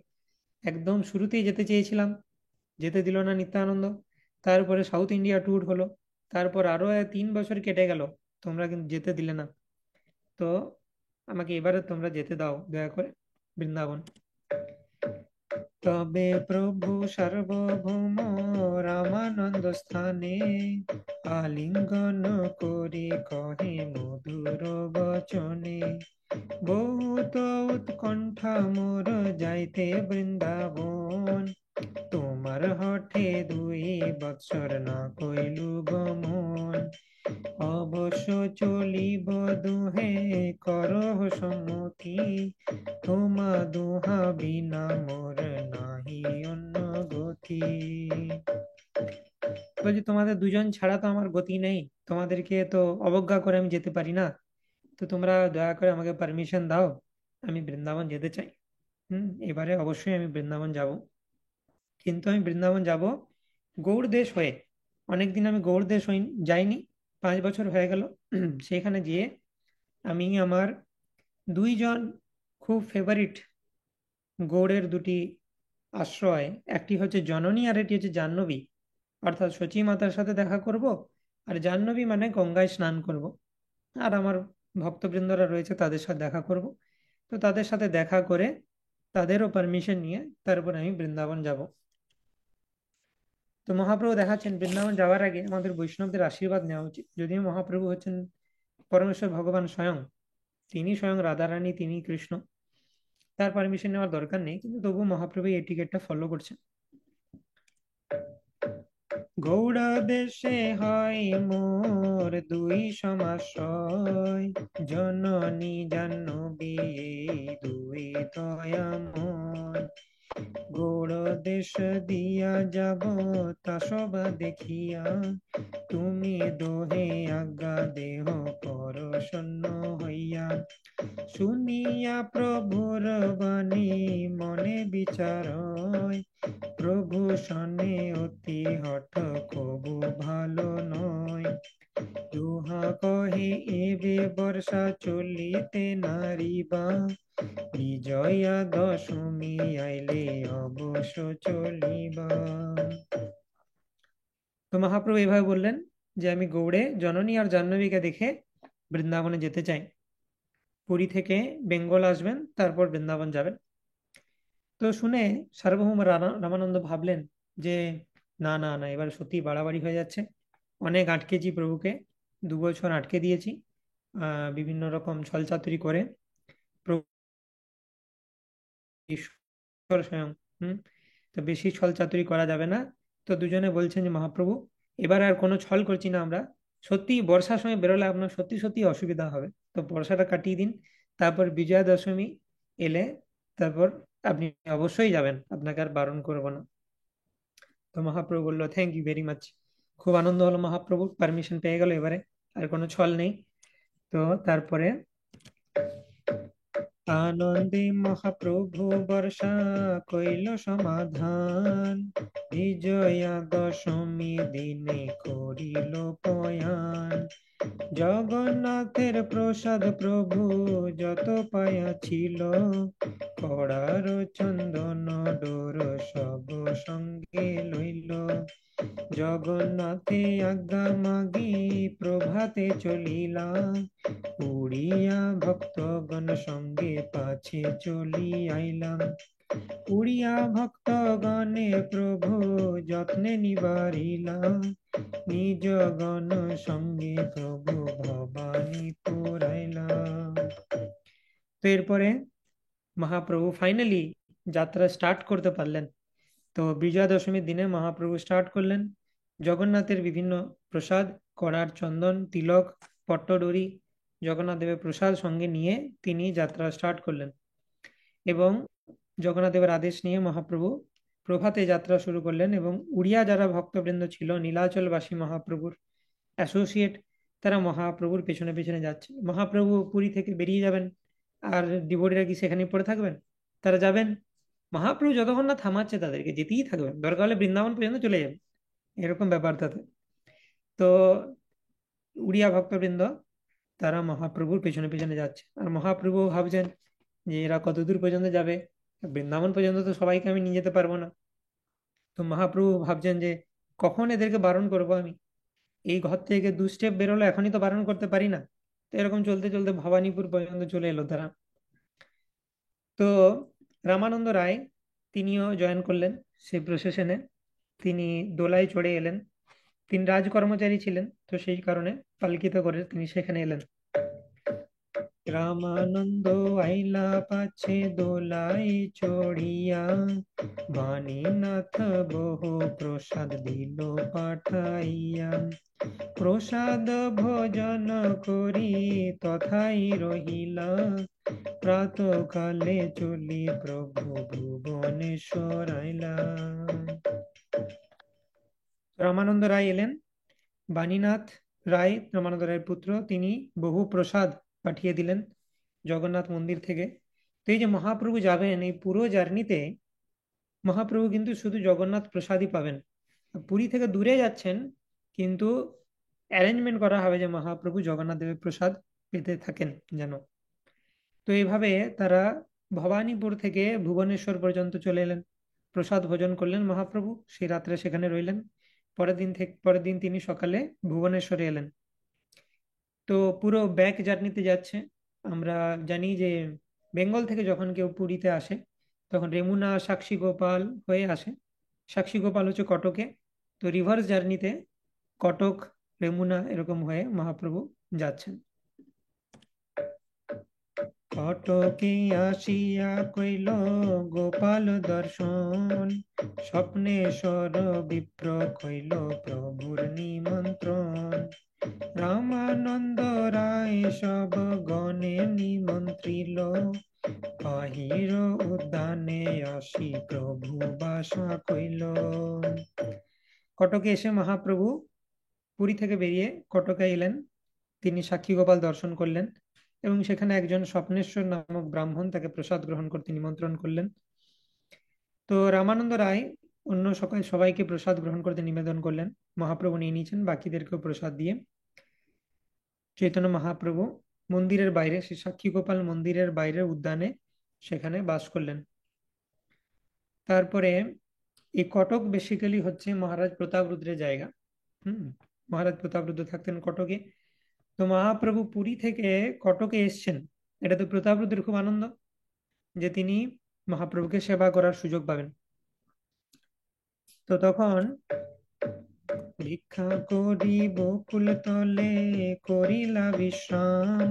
একদম শুরুতেই যেতে চেয়েছিলাম, যেতে দিল না নিত্যানন্দ। তারপরে সাউথ ইন্ডিয়া ট্যুর হলো, তারপর আরো 3 বছর কেটে গেল, তোমরা কিন্তু যেতে দিলে না। তো আমাকে এবারে তোমরা যেতে দাও দয়া করে বৃন্দাবন। তবে প্রভু সার্বভৌম রামানন্দ স্থানে আলিঙ্গন করে কহে মধুর বচনে, বহুত উৎকণ্ঠা মোর যাইতে বৃন্দাবন, তোমার হঠে 2 বৎসর না কইলু গমন, অবশ্য চলিব দুহে করহ সম্মতি, তোমা দুহা বিনা মোর নাহি অন্য গতি। বলছি তোমাদের দুজন ছাড়া তো আমার গতি নেই, তোমাদেরকে তো অবজ্ঞা করে আমি যেতে পারি না, তো তোমরা দয়া করে আমাকে পারমিশন দাও, আমি বৃন্দাবন যেতে চাই। এবারে অবশ্যই আমি বৃন্দাবন যাব, কিন্তু আমি বৃন্দাবন যাব গৌড় দেশ হয়ে। অনেকদিন আমি গৌড় দেশ যাইনি, 5 বছর হয়ে গেল। সেখানে গিয়ে আমি আমার 2জন খুব ফেভারিট গৌড়ের দুটি আশ্রয়, একটি হচ্ছে জননী আর এটি হচ্ছে জাহ্নবী, অর্থাৎ সচী মাতার সাথে দেখা করব, আর জাহ্নবী মানে গঙ্গায় স্নান করব, আর আমার ভক্তবৃন্দরা রয়েছে তাদের সাথে দেখা করব। তো তাদের সাথে দেখা করে তাদেরও পারমিশন নিয়ে তারপর আমি বৃন্দাবন যাব। তো মহাপ্রভু দেখাচ্ছেন বৃন্দাবন যাওয়ার আগে আমাদের বৈষ্ণবদের আশীর্বাদ নেওয়া উচিত, যদিও মহাপ্রভু হচ্ছেন পরমেশ্বর ভগবান স্বয়ং, তিনি স্বয়ং রাধারানী, তিনি কৃষ্ণ, তার পারমিশন নেওয়ার দরকার নেই, কিন্তু তবু মহাপ্রভু এই টিকেটটা ফলো করছেন। গৌড় দেশে হয় মোর 2 সমাশ্রয়, জননী জাহ্নবী এই 2 দয়াময়, গৌড় দেশ দিয়া যাব তা সবা দেখিয়া, তুমি দোহে আজ্ঞা দেহ পরশন্ন হইয়া, শুনিয়া প্রভুর বাণী মনে বিচারয়, প্রভু শনে অতি হঠ কবু ভালো নয়, দুহা কহে এবে বর্ষা চলিতে নারিবা, বিজয়া দশমী আইলে অবশ্য চলিবা। তো মহাপ্রভু এভাবে বললেন যে আমি গৌড়ে জননী আর জাহ্নবীকে দেখে বৃন্দাবনে যেতে চাই। পুরী থেকে বেঙ্গল আসবেন, তারপর বৃন্দাবন যাবেন। তো শুনে সার্বভৌম রামানন্দ ভাবলেন যে না না না, এবার সত্যি বাড়াবাড়ি হয়ে যাচ্ছে, অনেক আটকেছি প্রভুকে, 2 বছর আটকে দিয়েছি বিভিন্ন রকম ছলচাতুরি করে, প্রভু ঈশ্বর স্বয়ং। হুম তো বেশি ছল চাতুরি করা যাবে না। তো দুজনে বলছেন যে মহাপ্রভু এবার আর কোনো ছল করছি না আমরা, সত্যি বর্ষার সময় বেরোলে আপনার সত্যি সত্যি অসুবিধা হবে, তো বর্ষাটা কাটিয়ে দিন, তারপর বিজয়া দশমী এলে তারপর আপনি অবশ্যই যাবেন, আপনাকে আর বারণ করবো না। তো মহাপ্রভু বললো থ্যাংক ইউ ভেরি মাচ। খুব আনন্দ হলো, মহাপ্রভু পারমিশন পেয়ে গেল, এবারে আর কোনো ছল নেই। তো তারপরে আনন্দে মহাপ্রভু বর্ষা কইল সমাধান, বিজয়া দশমী দিনে করিল পয়ান, জগন্নাথের প্রসাদ প্রভু যত পায়া ছিল, কড়ার চন্দন ডোর সব সঙ্গে লইল, জগন্নাথে আজ্ঞা মাগি প্রভাতে চলিলা, উড়িয়া ভক্তগণ সঙ্গে পাছে চলি আইলাম, উড়িয়া ভক্তগণে প্রভু যত্নে নিবারিলা, নিজ গণ সঙ্গে প্রভু ভবানী পুরাইলা। তো এরপরে মহাপ্রভু ফাইনালি যাত্রা স্টার্ট করতে পারলেন। তো বিজয়া দশমীর দিনে মহাপ্রভু স্টার্ট করলেন, জগন্নাথের বিভিন্ন প্রসাদ, কড়ার চন্দন, তিলক পট্টডোরি জগন্নাথ দেবের প্রসাদ সঙ্গে নিয়ে তিনি যাত্রা স্টার্ট করলেন। এবং জগন্নাথ দেবের আদেশ নিয়ে মহাপ্রভু প্রভাতে যাত্রা শুরু করলেন, এবং উড়িয়া যারা ভক্তবৃন্দ ছিল, নীলাচলবাসী মহাপ্রভুর অ্যাসোসিয়েট, তারা মহাপ্রভুর পেছনে পেছনে যাচ্ছে। মহাপ্রভু পুরী থেকে বেরিয়ে যাবেন, আর ডিভোটিরা কি সেখানে পড়ে থাকবেন? তারা যাবেন। মহাপ্রভু যতক্ষণ না থামাচ্ছে তাদেরকে যেতেই থাকবেন, দরকার হলে বৃন্দাবন পর্যন্ত চলে যাবেন, এরকম ব্যাপার তাতে। তো উড়িয়া ভক্তবৃন্দ তারা মহাপ্রভুর পেছনে পেছনে যাচ্ছে, আর মহাপ্রভু ভাবছেন যে এরা কত দূর পর্যন্ত যাবে, বৃন্দাবন পর্যন্ত তো সবাইকে আমি নিয়ে যেতে পারবো না। তো মহাপ্রভু ভাবছেন যে কখন এদেরকে বারণ করব আমি, এই ঘর থেকে 2 স্টেপ বেরোলো, এখনই তো বারণ করতে পারি না। তো এরকম চলতে চলতে ভবানীপুর পর্যন্ত চলে এলো তারা। তো রামানন্দ রায় তিনিও জয়েন করলেন সেই প্রসেশনে। তিনি দোলায় চড়ে এলেন। তিনি রাজকর্মচারী ছিলেন, তো সেই কারণে পালকিতে করে তিনি সেখানে এলেন। রামানন্দ আইলা পাছে দোলাই চড়িয়া, বাণীনাথ বহু প্রসাদ দিল পাঠাইয়া। প্রসাদ ভোজন করি তথাই রহিলা, প্রাতকালে চলি প্রভু ভুবনেশ্বর আইলা। রামানন্দ রায় এলেন। বাণীনাথ রায় রামানন্দ রায়ের পুত্র, তিনি বহু প্রসাদ পাঠিয়ে দিলেন জগন্নাথ মন্দির থেকে। তো এই যে মহাপ্রভু যাবেন, এই পুরো জার্নিতে মহাপ্রভু কিন্তু শুধু জগন্নাথ প্রসাদই পাবেন। পুরী থেকে দূরে যাচ্ছেন, কিন্তু অ্যারেঞ্জমেন্ট করা হবে যে মহাপ্রভু জগন্নাথ দেবের প্রসাদ পেতে থাকেন যেন। তো এইভাবে তারা ভবানীপুর থেকে ভুবনেশ্বর পর্যন্ত চলে এলেন। প্রসাদ ভোজন করলেন মহাপ্রভু, সেই রাত্রে সেখানে রইলেন। পরের দিন তিনি সকালে ভুবনেশ্বরে এলেন। তো পুরো ব্যাক জার্নিতে যাচ্ছে। আমরা জানি যে বেঙ্গল থেকে যখন কেউ পুরীতে আসে, তখন রেমুনা সাক্ষী গোপাল হয়ে আসে। সাক্ষী গোপাল হচ্ছে কটকে। তো রিভার্স জার্নিতে কটক, রেমুনা এরকম হয়ে মহাপ্রভু যাচ্ছেন। কটকে আসিয়া কইল গোপাল দর্শন, স্বপ্নেশ্বর বিপ্র কইল প্রভুর নিমন্ত্রণ। রামানন্দ রায় সব গণে নিমন্ত্রিল, বাহির উদ্যানে আসি প্রভু বাসা কইল। কটকে এসে মহাপ্রভু পুরী থেকে বেরিয়ে কটকে এলেন। তিনি সাক্ষী গোপাল দর্শন করলেন, এবং সেখানে একজন স্বপ্নেশ্বর নামক ব্রাহ্মণ তাকে প্রসাদ গ্রহণ করতে নিমন্ত্রণ করলেন। তো রামানন্দ রায় অন্য সবাইকে প্রসাদ গ্রহণ করতে নিবেদন করলেন। মহাপ্রভু নিয়ে নিয়েছেন, বাকিদেরকেও প্রসাদ দিয়ে চৈতন্য মহাপ্রভু মন্দিরের বাইরে, সে সাক্ষী গোপাল মন্দিরের বাইরের উদ্যানে সেখানে বাস করলেন। তারপরে এই কটক বেসিক্যালি হচ্ছে মহারাজ প্রতাপরুদ্রের জায়গা। মহারাজ প্রতাপরুদ্র থাকতেন কটকে। তো মহাপ্রভু পুরী থেকে কটকে এসছেন, এটা তো প্রতাপরুদ্রের খুব আনন্দ যে তিনি মহাপ্রভুকে সেবা করার সুযোগ পাবেন। তো তখন ভিক্ষা করি বকুল তলে করিলা বিশ্রাম,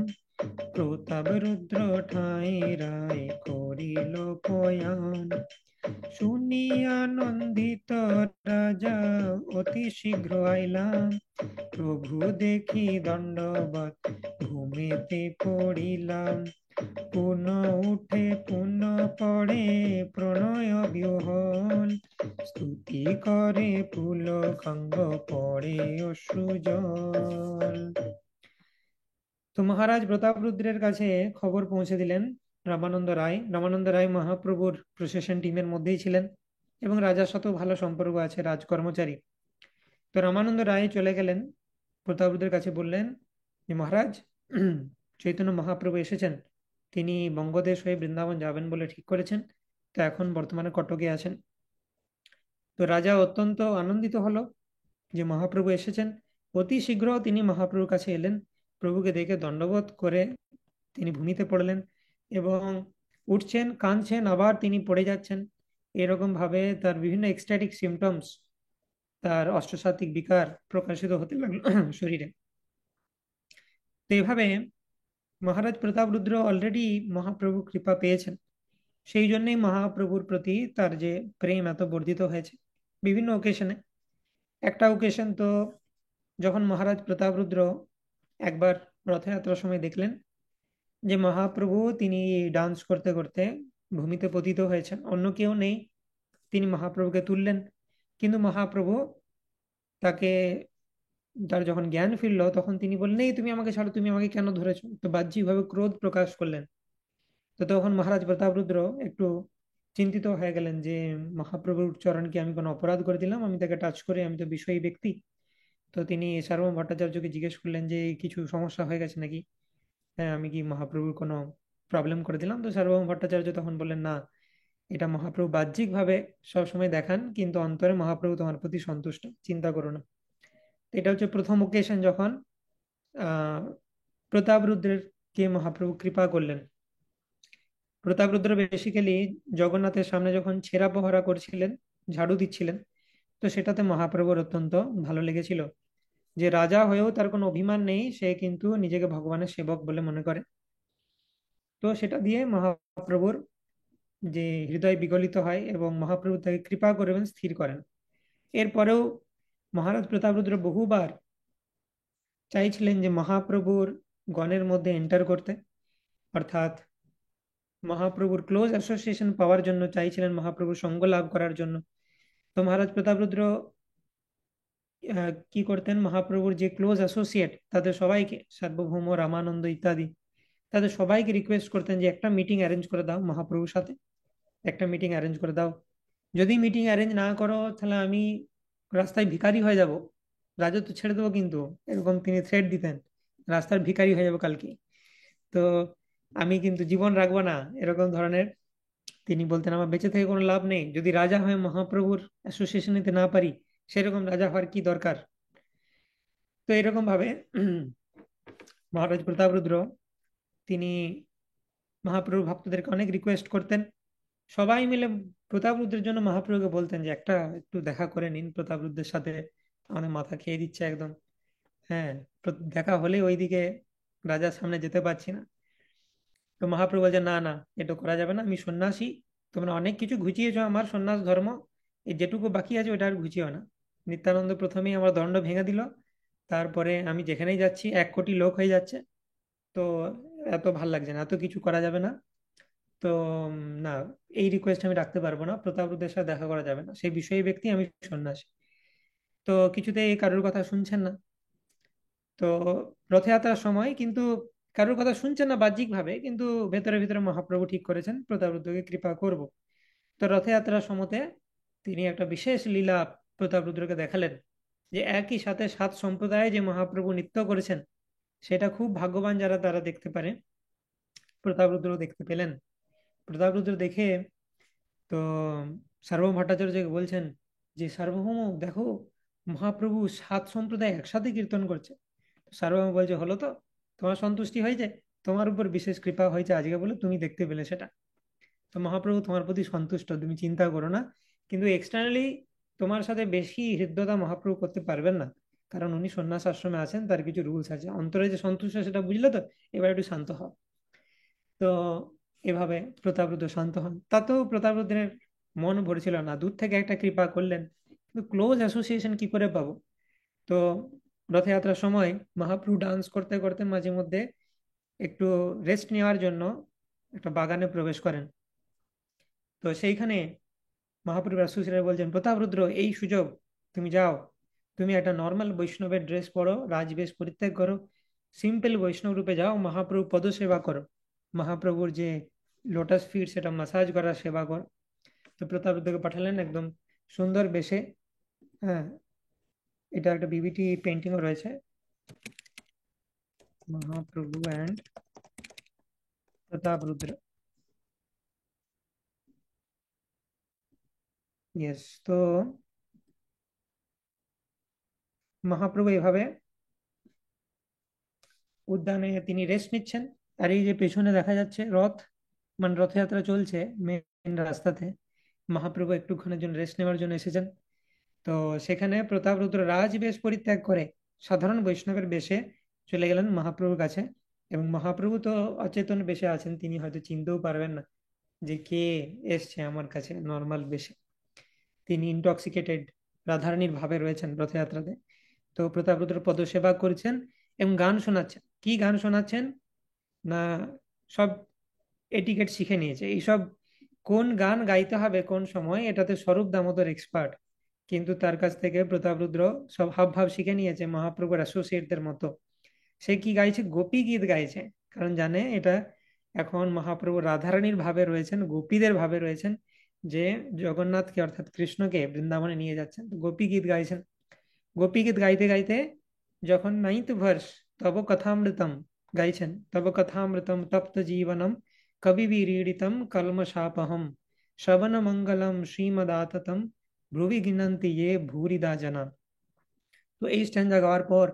প্রতাপ রুদ্র ঠাই রায় করিল পয়ান। শুনি আনন্দিত রাজা অতি শীঘ্র আইলাম, প্রভু দেখি দণ্ডবত ঘুমেতে পড়িলাম। পুনঃ উঠে পুনঃ পড়ে প্রণয় বিহ্বল, স্তুতি করে পুলকাঙ্গ পড়ে অশ্রুজল। তো মহারাজ প্রতাপরুদ্রের কাছে খবর পৌঁছে দিলেন রামানন্দ রায়। রামানন্দ রায় মহাপ্রভুর প্রসেশন টিমের মধ্যেই ছিলেন, এবং রাজার সাথেও ভালো সম্পর্ক আছে, রাজকর্মচারী। তো রামানন্দ রায় চলে গেলেন প্রতাপরুদ্রের কাছে, বললেন যে মহারাজ, চৈতন্য মহাপ্রভু এসেছেন, তিনি বঙ্গদেশ হয়ে বৃন্দাবন যাবেন বলে ঠিক করেছেন, তো এখন বর্তমানে কটকে আছেন। তো রাজা অত্যন্ত আনন্দিত হলো যে মহাপ্রভু এসেছেন। অতি শীঘ্র তিনি মহাপ্রভুর কাছে এলেন, প্রভুকে দেখে দণ্ডবোধ করে তিনি ভূমিতে পড়লেন, এবং উঠছেন, কাঁদছেন, আবার তিনি পড়ে যাচ্ছেন। এরকম ভাবে তার বিভিন্ন এক্সট্যাটিক সিমটমস, তার অষ্টসাত্ত্বিক বিকার প্রকাশিত হতে লাগলো শরীরে। তো এভাবে মহারাজ প্রতাপরুদ্র অলরেডি মহাপ্রভু কৃপা পেয়েছেন, সেই জন্যই মহাপ্রভুর প্রতি তার যে প্রেম এত বর্ধিত হয়েছে বিভিন্ন ওকেশনে। একটা ওকেশন তো যখন মহারাজ প্রতাপরুদ্র একবার রথযাত্রার সময় দেখলেন যে মহাপ্রভু তিনি ডান্স করতে করতে ভূমিতে পতিত হয়েছেন, অন্য কেউ নেই। তিনি মহাপ্রভুকে তুললেন, কিন্তু মহাপ্রভু তাকে, তার যখন জ্ঞান ফিরলো তখন তিনি বললেন, এই তুমি আমাকে ছাড়ো, তুমি আমাকে কেন ধরেছো? তো বাহ্যিকভাবে ক্রোধ প্রকাশ করলেন। তো তখন মহারাজ প্রতাপরুদ্র একটু চিন্তিত হয়ে গেলেন যে মহাপ্রভুর চরণ কি আমি কোনো অপরাধ করে দিলাম? আমি তাকে টাচ করে, আমি তো বিষয়ী ব্যক্তি। তো তিনি সার্বভৌম ভট্টাচার্যকে জিজ্ঞেস করলেন যে কিছু সমস্যা হয়ে গেছে নাকি? হ্যাঁ, আমি কি মহাপ্রভুর কোনো প্রবলেম করে দিলাম? তো সার্বভৌম ভট্টাচার্য তখন বললেন, না, এটা মহাপ্রভু বাহ্যিক ভাবে সবসময় দেখান, কিন্তু অন্তরে মহাপ্রভু তোমার প্রতি সন্তুষ্ট, চিন্তা করো না। তো এটা হচ্ছে প্রথম ওকেশন যখন আহ প্রতাপরুদ্রের কে মহাপ্রভু কৃপা করলেন। প্রতাপরুদ্র বেসিক্যালি জগন্নাথের সামনে যখন ছেঁড়া পহরা করছিলেন, ঝাড়ু দিচ্ছিলেন, তো সেটাতে মহাপ্রভুর অত্যন্ত ভালো লেগেছিল যে রাজা হয়েও তার কোনো অভিমান নেই, সে কিন্তু নিজেকে ভগবানের সেবক বলে মনে করে। তো সেটা দিয়ে মহাপ্রভুর যে হৃদয় বিগলিত হয় এবং মহাপ্রভু তাকে কৃপা করবেন, স্থির করেন। এরপরেও মহারাজ প্রতাপরুদ্র বহুবার চাইছিলেন যে মহাপ্রভুর গণের মধ্যে এন্টার করতে, অর্থাৎ মহাপ্রভুর ক্লোজ অ্যাসোসিয়েশন পাওয়ার জন্য চাইছিলেন, মহাপ্রভুর সঙ্গ লাভ করার জন্য। তো মহারাজ প্রতাপরুদ্র কি করতেন, মহাপ্রভুর যে ক্লোজ অ্যাসোসিয়েট তাদের সবাইকে, সার্বভৌম, রামানন্দ ইত্যাদি, তাদের সবাইকে রিকোয়েস্ট করতেন যে একটা মিটিং অ্যারেঞ্জ করে দাও মহাপ্রভুর সাথে, একটা মিটিং অ্যারেঞ্জ করে দাও। যদি মিটিং অ্যারেঞ্জ না করো তাহলে আমি রাস্তায় ভিখারি হয়ে যাব, রাজত্ব ছেড়ে দেবো কিন্তু, এরকম তিনি থ্রেট দিতেন, রাস্তার ভিখারি হয়ে যাবো কালকে। তো আমি কিন্তু জীবন রাখবো না, এরকম ধরনের তিনি বলতেন। আমার বেঁচে থেকে কোনো লাভ নেই যদি রাজা হয়ে মহাপ্রভুর অ্যাসোসিয়েশন নিতে না পারি, সেরকম রাজা হওয়ার কি দরকার? তো এরকম ভাবে মহারাজ প্রতাপরুদ্র তিনি মহাপ্রভু ভক্তদেরকে অনেক রিকোয়েস্ট করতেন। সবাই মিলে প্রতাপরুদ্রের জন্য মহাপ্রভুকে বলতেন যে একটা একটু দেখা করে নিন প্রতাপরুদ্রের সাথে, আমাদের মাথা খেয়ে দিচ্ছে একদম। হ্যাঁ, দেখা হলে ওইদিকে রাজার সামনে যেতে পারছি না। তো মহাপ্রভু বলছেন, না না, এটা করা যাবে না, আমি সন্ন্যাসী, তোমরা অনেক কিছু ঘুচিয়েছো আমার সন্ন্যাস ধর্ম, এই যেটুকু বাকি আছে ওটা আর ঘুচিও না। নিত্যানন্দ প্রথমেই আমার দণ্ড ভেঙে দিল, তারপরে আমি যেখানেই যাচ্ছি 1 কোটি লোক হয়ে যাচ্ছে। তো এত ভাল লাগছে না, এত কিছু করা যাবে না। তো না, এই রিকোয়েস্ট আমি রাখতে পারবো না, প্রতাপরুদ্রের সাথে দেখা করা যাবে না, সেই বিষয়ী ব্যক্তি, আমি সন্ন্যাসী। তো কিছুতেই কারোর কথা শুনছেন না। তো রথযাত্রার সময় কিন্তু কারোর কথা শুনছেন না বাহ্যিক ভাবে, কিন্তু ভেতরে ভেতরে মহাপ্রভু ঠিক করেছেন প্রতাপরুদ্রকে কৃপা করব। তো রথযাত্রার সময়তে তিনি একটা বিশেষ লীলা প্রতাপরুদ্রকে দেখালেন, যে একই সাথে 7 সম্প্রদায়ে যে মহাপ্রভু নৃত্য করেছেন, সেটা খুব ভাগ্যবান যারা তারা দেখতে পারে। প্রতাপরুদ্র দেখতে পেলেন। প্রতাপরুদ্র দেখে তো সার্বভৌম ভট্টাচার্যকে বলছেন যে সার্বভৌম দেখো, মহাপ্রভু 7 সম্প্রদায় একসাথে কীর্তন করছে। সার্বভৌম বলছে, হলো তো, তোমার সন্তুষ্টি হয়েছে, তোমার উপর বিশেষ কৃপা হয়েছে আজকে বলে তুমি দেখতে পেলে সেটা। তো মহাপ্রভু তোমার প্রতি সন্তুষ্ট, তুমি চিন্তা করো না। কিন্তু এক্সটার্নালি তোমার সাথে বেশি হৃদ্যতা মহাপ্রভু করতে পারবেন না, কারণ উনি সন্ন্যাস আশ্রমে আছেন, তার কিছু রুলস আছে। অন্তরে যে সন্তুষ্ট সেটা বুঝলে তো, এবার একটু শান্ত হও। তো এভাবে প্রতাপরুদ্র শান্ত হন। তাতেও প্রতাপরুদ্রের মন ভরছিল না, দূর থেকে একটা কৃপা করলেন, কিন্তু ক্লোজ অ্যাসোসিয়েশন কি করে পাবো? তো রথযাত্রার সময় মহাপ্রভু ডান্স করতে করতে মাঝে মধ্যে একটু রেস্ট নেওয়ার জন্য একটা বাগানে প্রবেশ করেন। তো সেইখানে মহাপ্রভু অ্যাসোসিয়েট বলছেন, প্রতাপরুদ্র, এই সুযোগ, তুমি যাও, তুমি একটা নর্মাল বৈষ্ণবের ড্রেস পরো, রাজবেশ পরিত্যাগ করো, সিম্পল বৈষ্ণব রূপে যাও, মহাপ্রভু পদসেবা করো, মহাপ্রভুর যে লোটাস ফিট সেটা মাসাজ করার সেবা করো। তো প্রতাপরুদ্রকে পাঠালেন একদম সুন্দর বেশে। হ্যাঁ, এটা একটা বিবিটি পেন্টিংও রয়েছে, মহাপ্রভু অ্যান্ড প্রতাপরুদ্র। ইয়েস। তো মহাপ্রভু এভাবে উদ্যানে তিনি রেস্ট নিচ্ছেন। আর এই যে পেছনে দেখা যাচ্ছে রথ, মানে রথযাত্রা চলছে মেন রাস্তাতে, মহাপ্রভু একটুক্ষণের জন্য রেস্ট নেওয়ার জন্য এসেছেন। তো সেখানে প্রতাপরুদ্র রাজবেশ পরিত্যাগ করে সাধারণ বৈষ্ণবের বেশে চলে গেলেন মহাপ্রভুর কাছে। এবং মহাপ্রভু তো অচেতন বেশে আছেন, তিনি হয়তো চিনতেও পারবেন না যে কে এসছে আমার কাছে নর্মাল বেশে। তিনি ইনটক্সিকেটেড রাধারানীর ভাবে রয়েছেন রথযাত্রাতে। তো প্রতাপরুদ্র পদসেবা করছেন এবং গান শোনাচ্ছেন। কি গান শোনাচ্ছেন না, সব এটিকেট শিখে নিয়েছে এইসব, কোন গান গাইতে হবে কোন সময় এটাতে স্বরূপ দামোদর এক্সপার্ট। কিন্তু তার কাছ থেকে প্রতাপরুদ্র সব হাব ভাব শিখে নিয়েছে মহাপ্রভুর অ্যাসোসিয়েটদের মতো। সে কি গাইছে, গোপী গীত গাইছে। কারণ জানে এটা এখন মহাপ্রভু রাধারানীর ভাবে রয়েছেন, গোপীদের ভাবে রয়েছেন, যে জগন্নাথকে অর্থাৎ কৃষ্ণকে বৃন্দাবনে নিয়ে যাচ্ছেন, তো গোপী গীত গাইছেন। গোপী গীত গাইতে গাইতে যখন নাইন্থ ভার্স, তব কথামৃতম গাইছেন, তব কথামৃতম তপ্ত জীবনম কবি বিড়িতম কলমশাপহম শ্রবণ মঙ্গলম শ্রীমদাততম ভ্রুবি গিনন্তি ये ভূরিদা জনা। তো এই স্ট্যান্জা গাওয়ার পর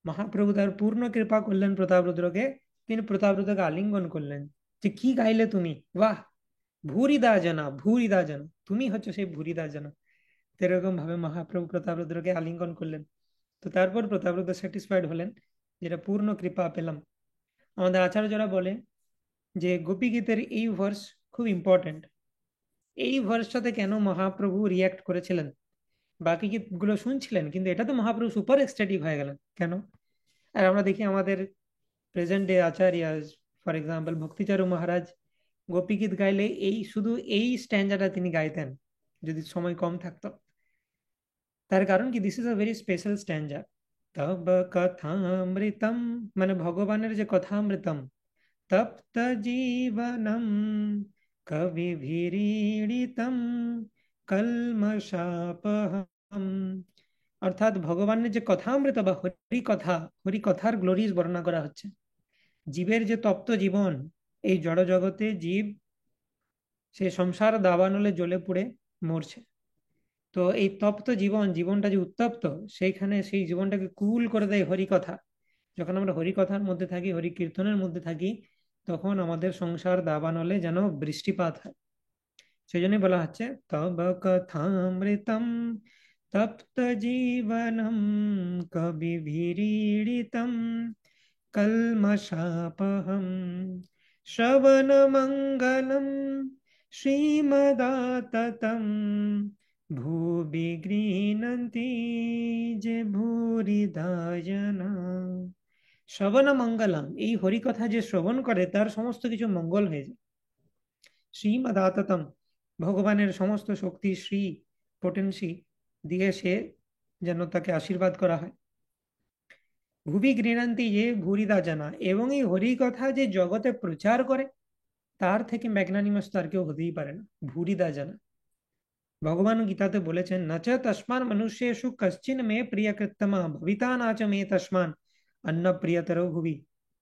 মহাপ্রভু তার পূর্ণ কৃপা করলেন প্রতাপরুদ্রকে। তিনি প্রতাপরুদ্রকে আলিঙ্গন করলেন, যে কি গাইলে তুমি, বাহ, ভূরিদা জনা, ভূরিদা জনা, তুমি হচ্ছে সেই ভূরিদা জনা। তো এরকম ভাবে মহাপ্রভু প্রতাপরুদ্রকে আলিঙ্গন করলেন। তো তারপর প্রতাপরুদ্র স্যাটিসফাইড হলেন, যেটা পূর্ণ কৃপা পেলাম। আমাদের আচার্যরা বলে যে গোপী গীতের এই ভার্স খুব ইম্পর্টেন্ট। এই ভার্সটাতে কেন মহাপ্রভু রিয়াক্ট করেছিলেন, বাকি গীতগুলো শুনছিলেন কিন্তু এটা তো মহাপ্রভু সুপার এক্সট্যাটিক হয়ে গেলেন কেন? আর আমরা দেখি আমাদের প্রেজেন্ট ডে আচার্য, ফর এক্সাম্পল ভক্তিচারু মহারাজ, গোপী গীত গাইলে এই শুধু এই স্ট্যান্ডাটা তিনি গাইতেন যদি সময় কম থাকতো। তার কারণ কি, this is a very special স্ট্যান্ডা। তব কথামৃতম, মানে ভগবানের যে কথামৃতম, তপ্ত জীবনম কবিভিरीडितम কলমশাপহম। অর্থাৎ ভগবানের যে কথামৃত বা হরি কথা, হরি কথার গ্লোরিজ বর্ণনা করা হচ্ছে। জীবের যে তপ্ত জীবন, এই জড় জগতে জীব সে সংসার দাবানলে জ্বলে পুড়ে মরছে। তো এই তপ্ত জীবন, জীবনটা যে উত্তপ্ত, সেইখানে সেই জীবনটাকে কুল করে দেয় হরি কথা। যখন আমরা হরি কথার মধ্যে থাকি, হরি কীর্তনের মধ্যে থাকি, তখন আমাদের সংসার দাবানলে যেন বৃষ্টিপাত হয়। সেই জন্যই বলা হচ্ছে তব কথামৃতম তপ্ত জীবনম কবিভিरीडितम কলমশাপহম শ্রবণ মঙ্গলম শ্রীমদাততম ভুবি গৃহণন্তি যে ভূরিদা জনা। শ্রবণ মঙ্গলম, এই হরিকথা যে শ্রবণ করে তার সমস্ত কিছু মঙ্গল হয়ে যায়। শ্রীমদাততম, ভগবানের সমস্ত শক্তি, শ্রী পোটেন্সি দিয়ে সে যেন তাকে আশীর্বাদ করা হয়। ভুবি গৃণান্তি যে ভূরিদা জানা, এবং এই হরি কথা যে জগতে প্রচার করে, তার থেকে ম্যাগনানিমাস তার কেউ হতেই পারে না, ভূরিদা জানা। ভগবান গীতাতে বলেছেন, নচ তস্মান মনুষ্যেষু কশ্চিন মে প্রিয়কৃত্তমা ভবিতা নাচ মে তস্মান অন্ন প্রিয়তর ভুবি।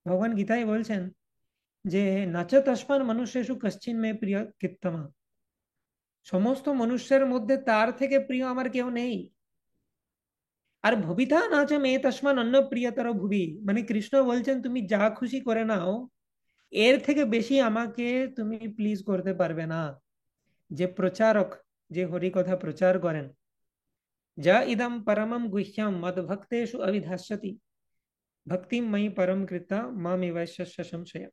ভগবান গীতায় বলছেন যে নচ তস্মান মনুষ্যেষু কশ্চিন মে প্রিয়কৃত্তমা, সমস্ত মনুষ্যের মধ্যে তার থেকে প্রিয় আমার কেউ নেই। আর ভবিতা নাচ মে তস্মান অন্য প্রিয়তর ভুবি, মানে কৃষ্ণ বলছেন তুমি যা খুশি করে নাও, এর থেকে বেশি আমাকে তুমি প্লিজ করতে পারবে না। যে প্রচারক, যে হরি কথা প্রচার করেন, যা ইদম পরমম গুহ্যম মদ ভক্তেষু অভিধাস্যতি ভক্তিম ময়ি পরম কৃতা মামেবৈশ্য সংশয়।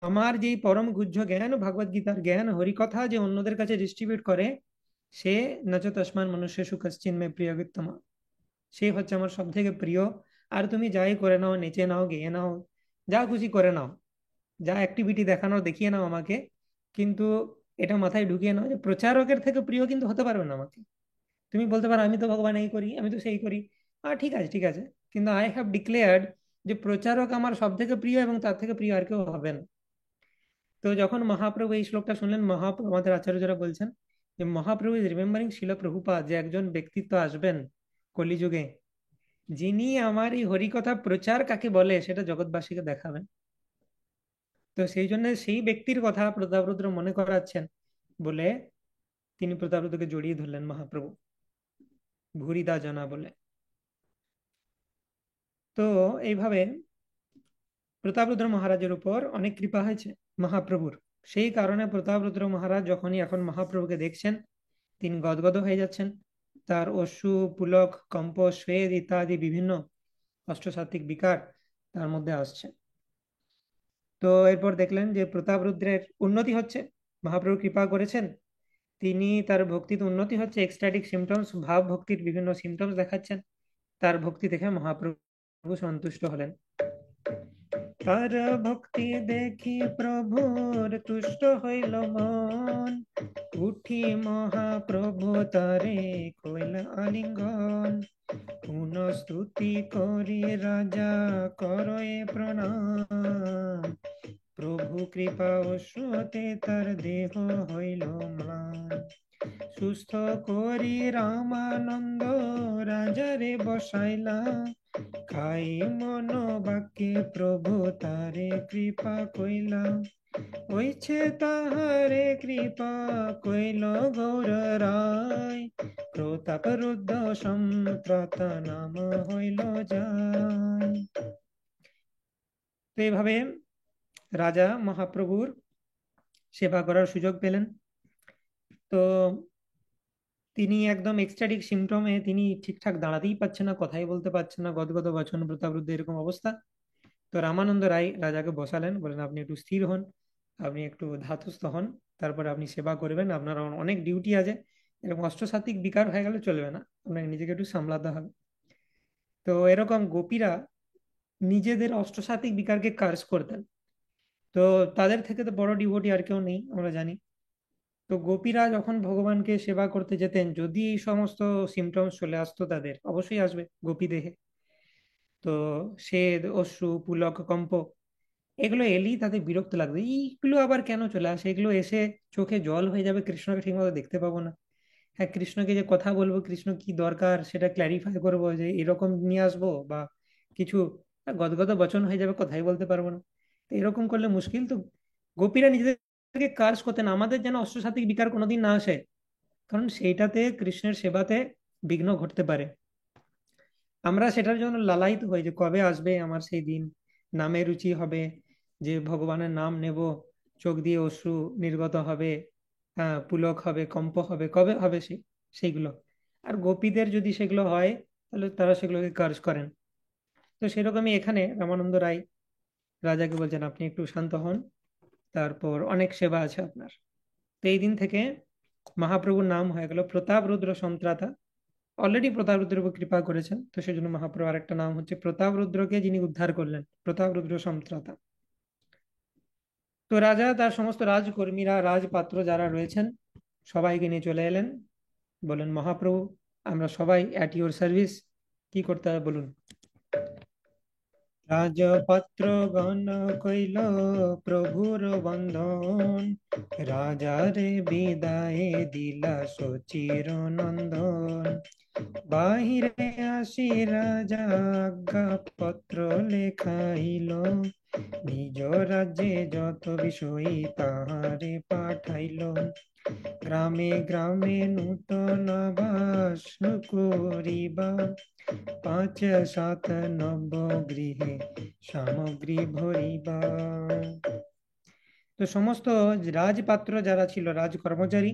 আমার যে পরম গুহ্য জ্ঞান, ভগবদ গীতার জ্ঞান, হরিকথা যে অন্যদের কাছে ডিস্ট্রিবিউট করে, সে নচ তস্মান মনুষ্যেষু কশ্চিন মে প্রিয়কৃত্তমা, সে হচ্ছে আমার সব থেকে প্রিয়। আর তুমি যাই করে নাও, নেচে নাও, গেয়ে নাও, যা খুশি করে নাও, যা অ্যাক্টিভিটি দেখানো দেখিয়ে নাও আমাকে, কিন্তু এটা মাথায় ঢুকিয়ে নাও যে প্রচারকের থেকে প্রিয় কিন্তু হতে পারবে না আমাকে। তুমি বলতে পারো আমি তো ভগবান এই করি, আমি তো সেই করি, ঠিক আছে ঠিক আছে, কিন্তু আই হ্যাভ ডিক্লেয়ার্ড যে প্রচারক আমার সব থেকে প্রিয় এবং তার থেকে প্রিয় আর কেউ হবে না। তো যখন মহাপ্রভু এই শ্লোকটা শুনলেন, মহাপ্রভু, আমাদের আচার্যরা বলছেন যে মহাপ্রভু ইজ রিমেম্বারিং শিল প্রভুপাদ, যে একজন ব্যক্তিত্ব আসবেন কলিযুগে, যিনি আমার এই হরিকথা প্রচার কাকে বলে সেটা জগৎবাসীকে দেখাবেন। তো সেই জন্য সেই ব্যক্তির কথা প্রতাপরুদ্র মনে করাচ্ছেন বলে তিনি প্রতাপরুদ্রকে জড়িয়ে ধরলেন মহাপ্রভু, ভুরিদা জানা বলে। তো এইভাবে প্রতাপরুদ্র মহারাজের উপর অনেক কৃপা হয়েছে মহাপ্রভুর। সেই কারণে প্রতাপরুদ্র মহারাজ যখনই এখন মহাপ্রভুকে দেখছেন, তিনি গদগদ হয়ে যাচ্ছেন। তার অশ্রু, পুলক, কম্প, স্বেদ ইত্যাদি বিভিন্ন অষ্টসাত্ত্বিক বিকার তার মধ্যে আসছে। তো এরপর দেখলেন যে প্রতাপরুদ্রের উন্নতি হচ্ছে, মহাপ্রভু কৃপা করেছেন, তিনি তার ভক্তিতে উন্নতি হচ্ছে, এক্সট্যাটিক সিমটমস, ভাব ভক্তির বিভিন্ন সিমটমস দেখাচ্ছেন। তার ভক্তি দেখে মহাপ্রভু সন্তুষ্ট হলেন। তার ভক্তি দেখি প্রভুর তুষ্ট হইল মন, উঠি মহাপ্রভু তারে কইল আলিঙ্গন। পুনঃ স্তুতি করি রাজা করয়ে প্রণাম, প্রভু কৃপা অশ্রুতে তার দেহ হইল ম্লান। সুস্থ করি রামানন্দ রাজারে বসাইলা, খাই মন বাক্যে প্রভু তারে কৃপা কইলা। হইছে তাহারে কৃপা কইল গৌর রায়, প্রতাপ রুদ্ধ সম্প্রত নাম হইল যায়। তো এইভাবে রাজা মহাপ্রভুর সেবা করার সুযোগ পেলেন। তো তিনি একদম এক্সট্যাটিক সিমটমে, তিনি ঠিকঠাক দাঁড়াতেই পারছেন না, কথাই বলতে পারছেন না, গদগদ বচন প্রতাবরুদ্ধ এরকম অবস্থা। তো রামানন্দ রায় রাজাকে বসালেন, বলেন আপনি একটু স্থির হন, আপনি একটু ধাতস্থ হন, তারপরে আপনি সেবা করবেন, আপনার অনেক ডিউটি আছে। এরকম অষ্টসাত্ত্বিক বিকার হয়ে গেলে চলবে না, আপনাকে নিজেকে একটু সামলাতে হবে। তো এরকম গোপীরা নিজেদের অষ্টসাত্ত্বিক বিকারকে কার্স করতেন। তো তাদের থেকে তো বড় ডিভোটি আর কেউ নেই, আমরা জানি। তো গোপীরা যখন ভগবানকে সেবা করতে যেতেন, যদি এই সমস্ত সিমটমস চলে আসতো, তাদের অবশ্যই আসবে গোপী দেহে। তো সে অশ্রু, পুলক, কম্প, এগুলো এলেই তাদের বিরক্ত লাগবে। এইগুলো আবার কেন চলে আসে? এগুলো এসে চোখে জল হয়ে যাবে, কৃষ্ণকে ঠিকমতো দেখতে পাবো না। হ্যাঁ, কৃষ্ণকে যে কথা বলবো, কৃষ্ণ কি দরকার সেটা ক্ল্যারিফাই করবো, যে এরকম নিয়ে আসবো বা কিছু, গদগদ বচন হয়ে যাবে, কথাই বলতে পারবো না। তো এরকম করলে মুশকিল। তো গোপীরা নিজেদেরকে কার্স করতেন, আমাদের যেন অষ্টসাত্ত্বিক বিকার কোনোদিন না আসে, কারণ সেইটাতে কৃষ্ণের সেবাতে বিঘ্ন ঘটতে পারে। আমরা সেটার জন্য লালায়িত হই যে কবে আসবে আমার সেই দিন, নামে রুচি হবে, যে ভগবানের নাম নেব, চোখ দিয়ে অশ্রু নির্গত হবে, হ্যাঁ, পুলক হবে, কম্প হবে, কবে হবে সেইগুলো। আর গোপীদের যদি সেগুলো হয়, তাহলে তারা সেগুলোকে কার্জ করেন। তো সেরকমই এখানে রামানন্দ রায় রাজাকে বলছেন আপনি একটু শান্ত হন, তারপর অনেক সেবা আছে আপনার। তো এই দিন থেকে মহাপ্রভুর নাম হয়ে গেল প্রতাপ রুদ্র সন্ত্রাতা। অলরেডি প্রতাপ রুদ্রের উপর কৃপা করেছেন, তো সেই জন্য মহাপ্রভু আরেকটা নাম হচ্ছে প্রতাপ রুদ্রকে যিনি উদ্ধার করলেন, প্রতাপ রুদ্র সন্ত্রাতা। তো রাজা তার সমস্ত রাজকর্মীরা, রাজপাত্র যারা রয়েছেন, সবাইকে নিয়ে চলে এলেন। বলেন মহাপ্রভু, আমরা সবাই অ্যাট ইউর সার্ভিস, কি করতে হবে বলুন। রাজপাত্র গণ কইল প্রভুর বন্ধন, রাজারে বিদায় দিলা সচির নন্দন। বাহিরে আসি রাজা আজ্ঞা পত্র লেখাইল, নিজ রাজ্যে যত বিষয় তাহারে পাঠাইল। গ্রামে গ্রামে নূতন বাস করিবা, 5-7 নব গৃহে সামগ্রী ভরিবা। তো সমস্ত রাজপাত্র যারা ছিল, রাজ কর্মচারী,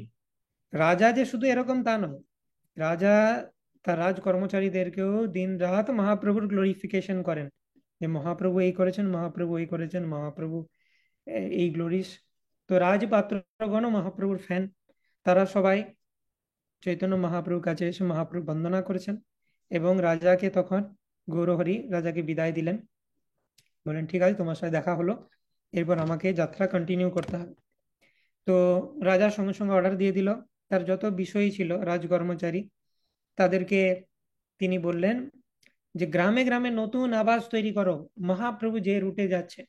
রাজা যে শুধু এরকম তা নয়, রাজা তার রাজ কর্মচারীদেরকেও দিন রাত মহাপ্রভুর গ্লোরিফিকেশন করেন, যে মহাপ্রভু এই করেছেন, মহাপ্রভু এই করেছেন, মহাপ্রভু এই গ্লোরিস। তো রাজপাত্রগণ মহাপ্রভুর ফ্যান, তারা সবাই চৈতন্য মহাপ্রভুর কাছে এসে মহাপ্রভু বন্দনা করেছেন। এবং রাজাকে তখন গৌরহরি রাজাকে বিদায় দিলেন, বলেন ঠিক আছে, তোমার সাথে দেখা হলো, এরপর আমাকে যাত্রা কন্টিনিউ করতে হবে। তো রাজা সঙ্গে সঙ্গে অর্ডার দিয়ে দিল, তার যত বিষয় ছিল রাজকর্মচারী, তাদেরকে তিনি বললেন যে গ্রামে গ্রামে নতুন আবাস তৈরি করো, মহাপ্রভু যে রুটে যাচ্ছে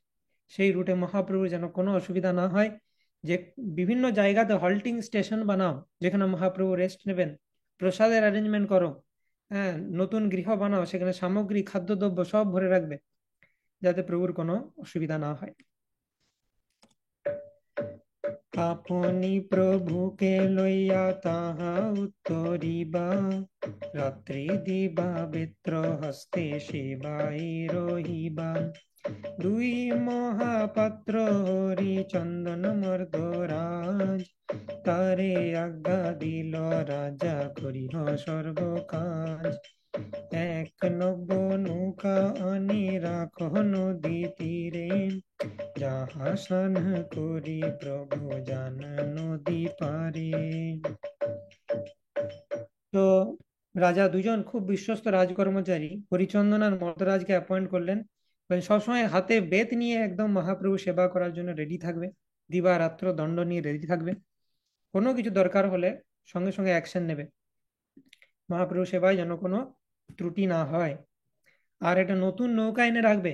সেই রুটে মহাপ্রভু যেন কোনো অসুবিধা না হয়। যে বিভিন্ন জায়গাতে হল্টিং স্টেশন বানাও, যেখানে মহাপ্রভু রেস্ট নেবেন। প্রসাদের অ্যারেঞ্জমেন্ট করো, হ্যাঁ, নতুন গৃহ বানাও, সেখানে সামগ্রী খাদ্যদ্রব্য সব ভরে রাখবে, যাতে প্রভুর কোনো অসুবিধা না হয়। আপনি প্রভুকে লইয়া তাহা উত্তরিবা, রাত্রি দিবা বেত্র হস্তে সেবাই রহিবা। 2 মহাপাত্র হরি চন্দন মর্দরাজ, তারে আজ্ঞা দিল রাজা করিহ সর্ব কাজ। 1 নব নৌকা আনি রাখ নদী তীরে, যাহা স্নান করি প্রভু যান নদী পারে। তো রাজা দুজন খুব বিশ্বস্ত রাজকর্মচারী হরিচন্দন আর মর্তরাজকে অ্যাপয়েন্ট করলেন। বলেন, সবসময় হাতে বেত নিয়ে একদম মহাপ্রভু সেবা করার জন্য রেডি থাকবে, দিবারাত্র দণ্ড নিয়ে রেডি থাকবে, কোনো কিছু দরকার হলে সঙ্গে সঙ্গে অ্যাকশন নেবে, মহাপ্রভু সেবায় যেন কোনো ত্রুটি না হয়। আর একটা নতুন নৌকা এনে রাখবে,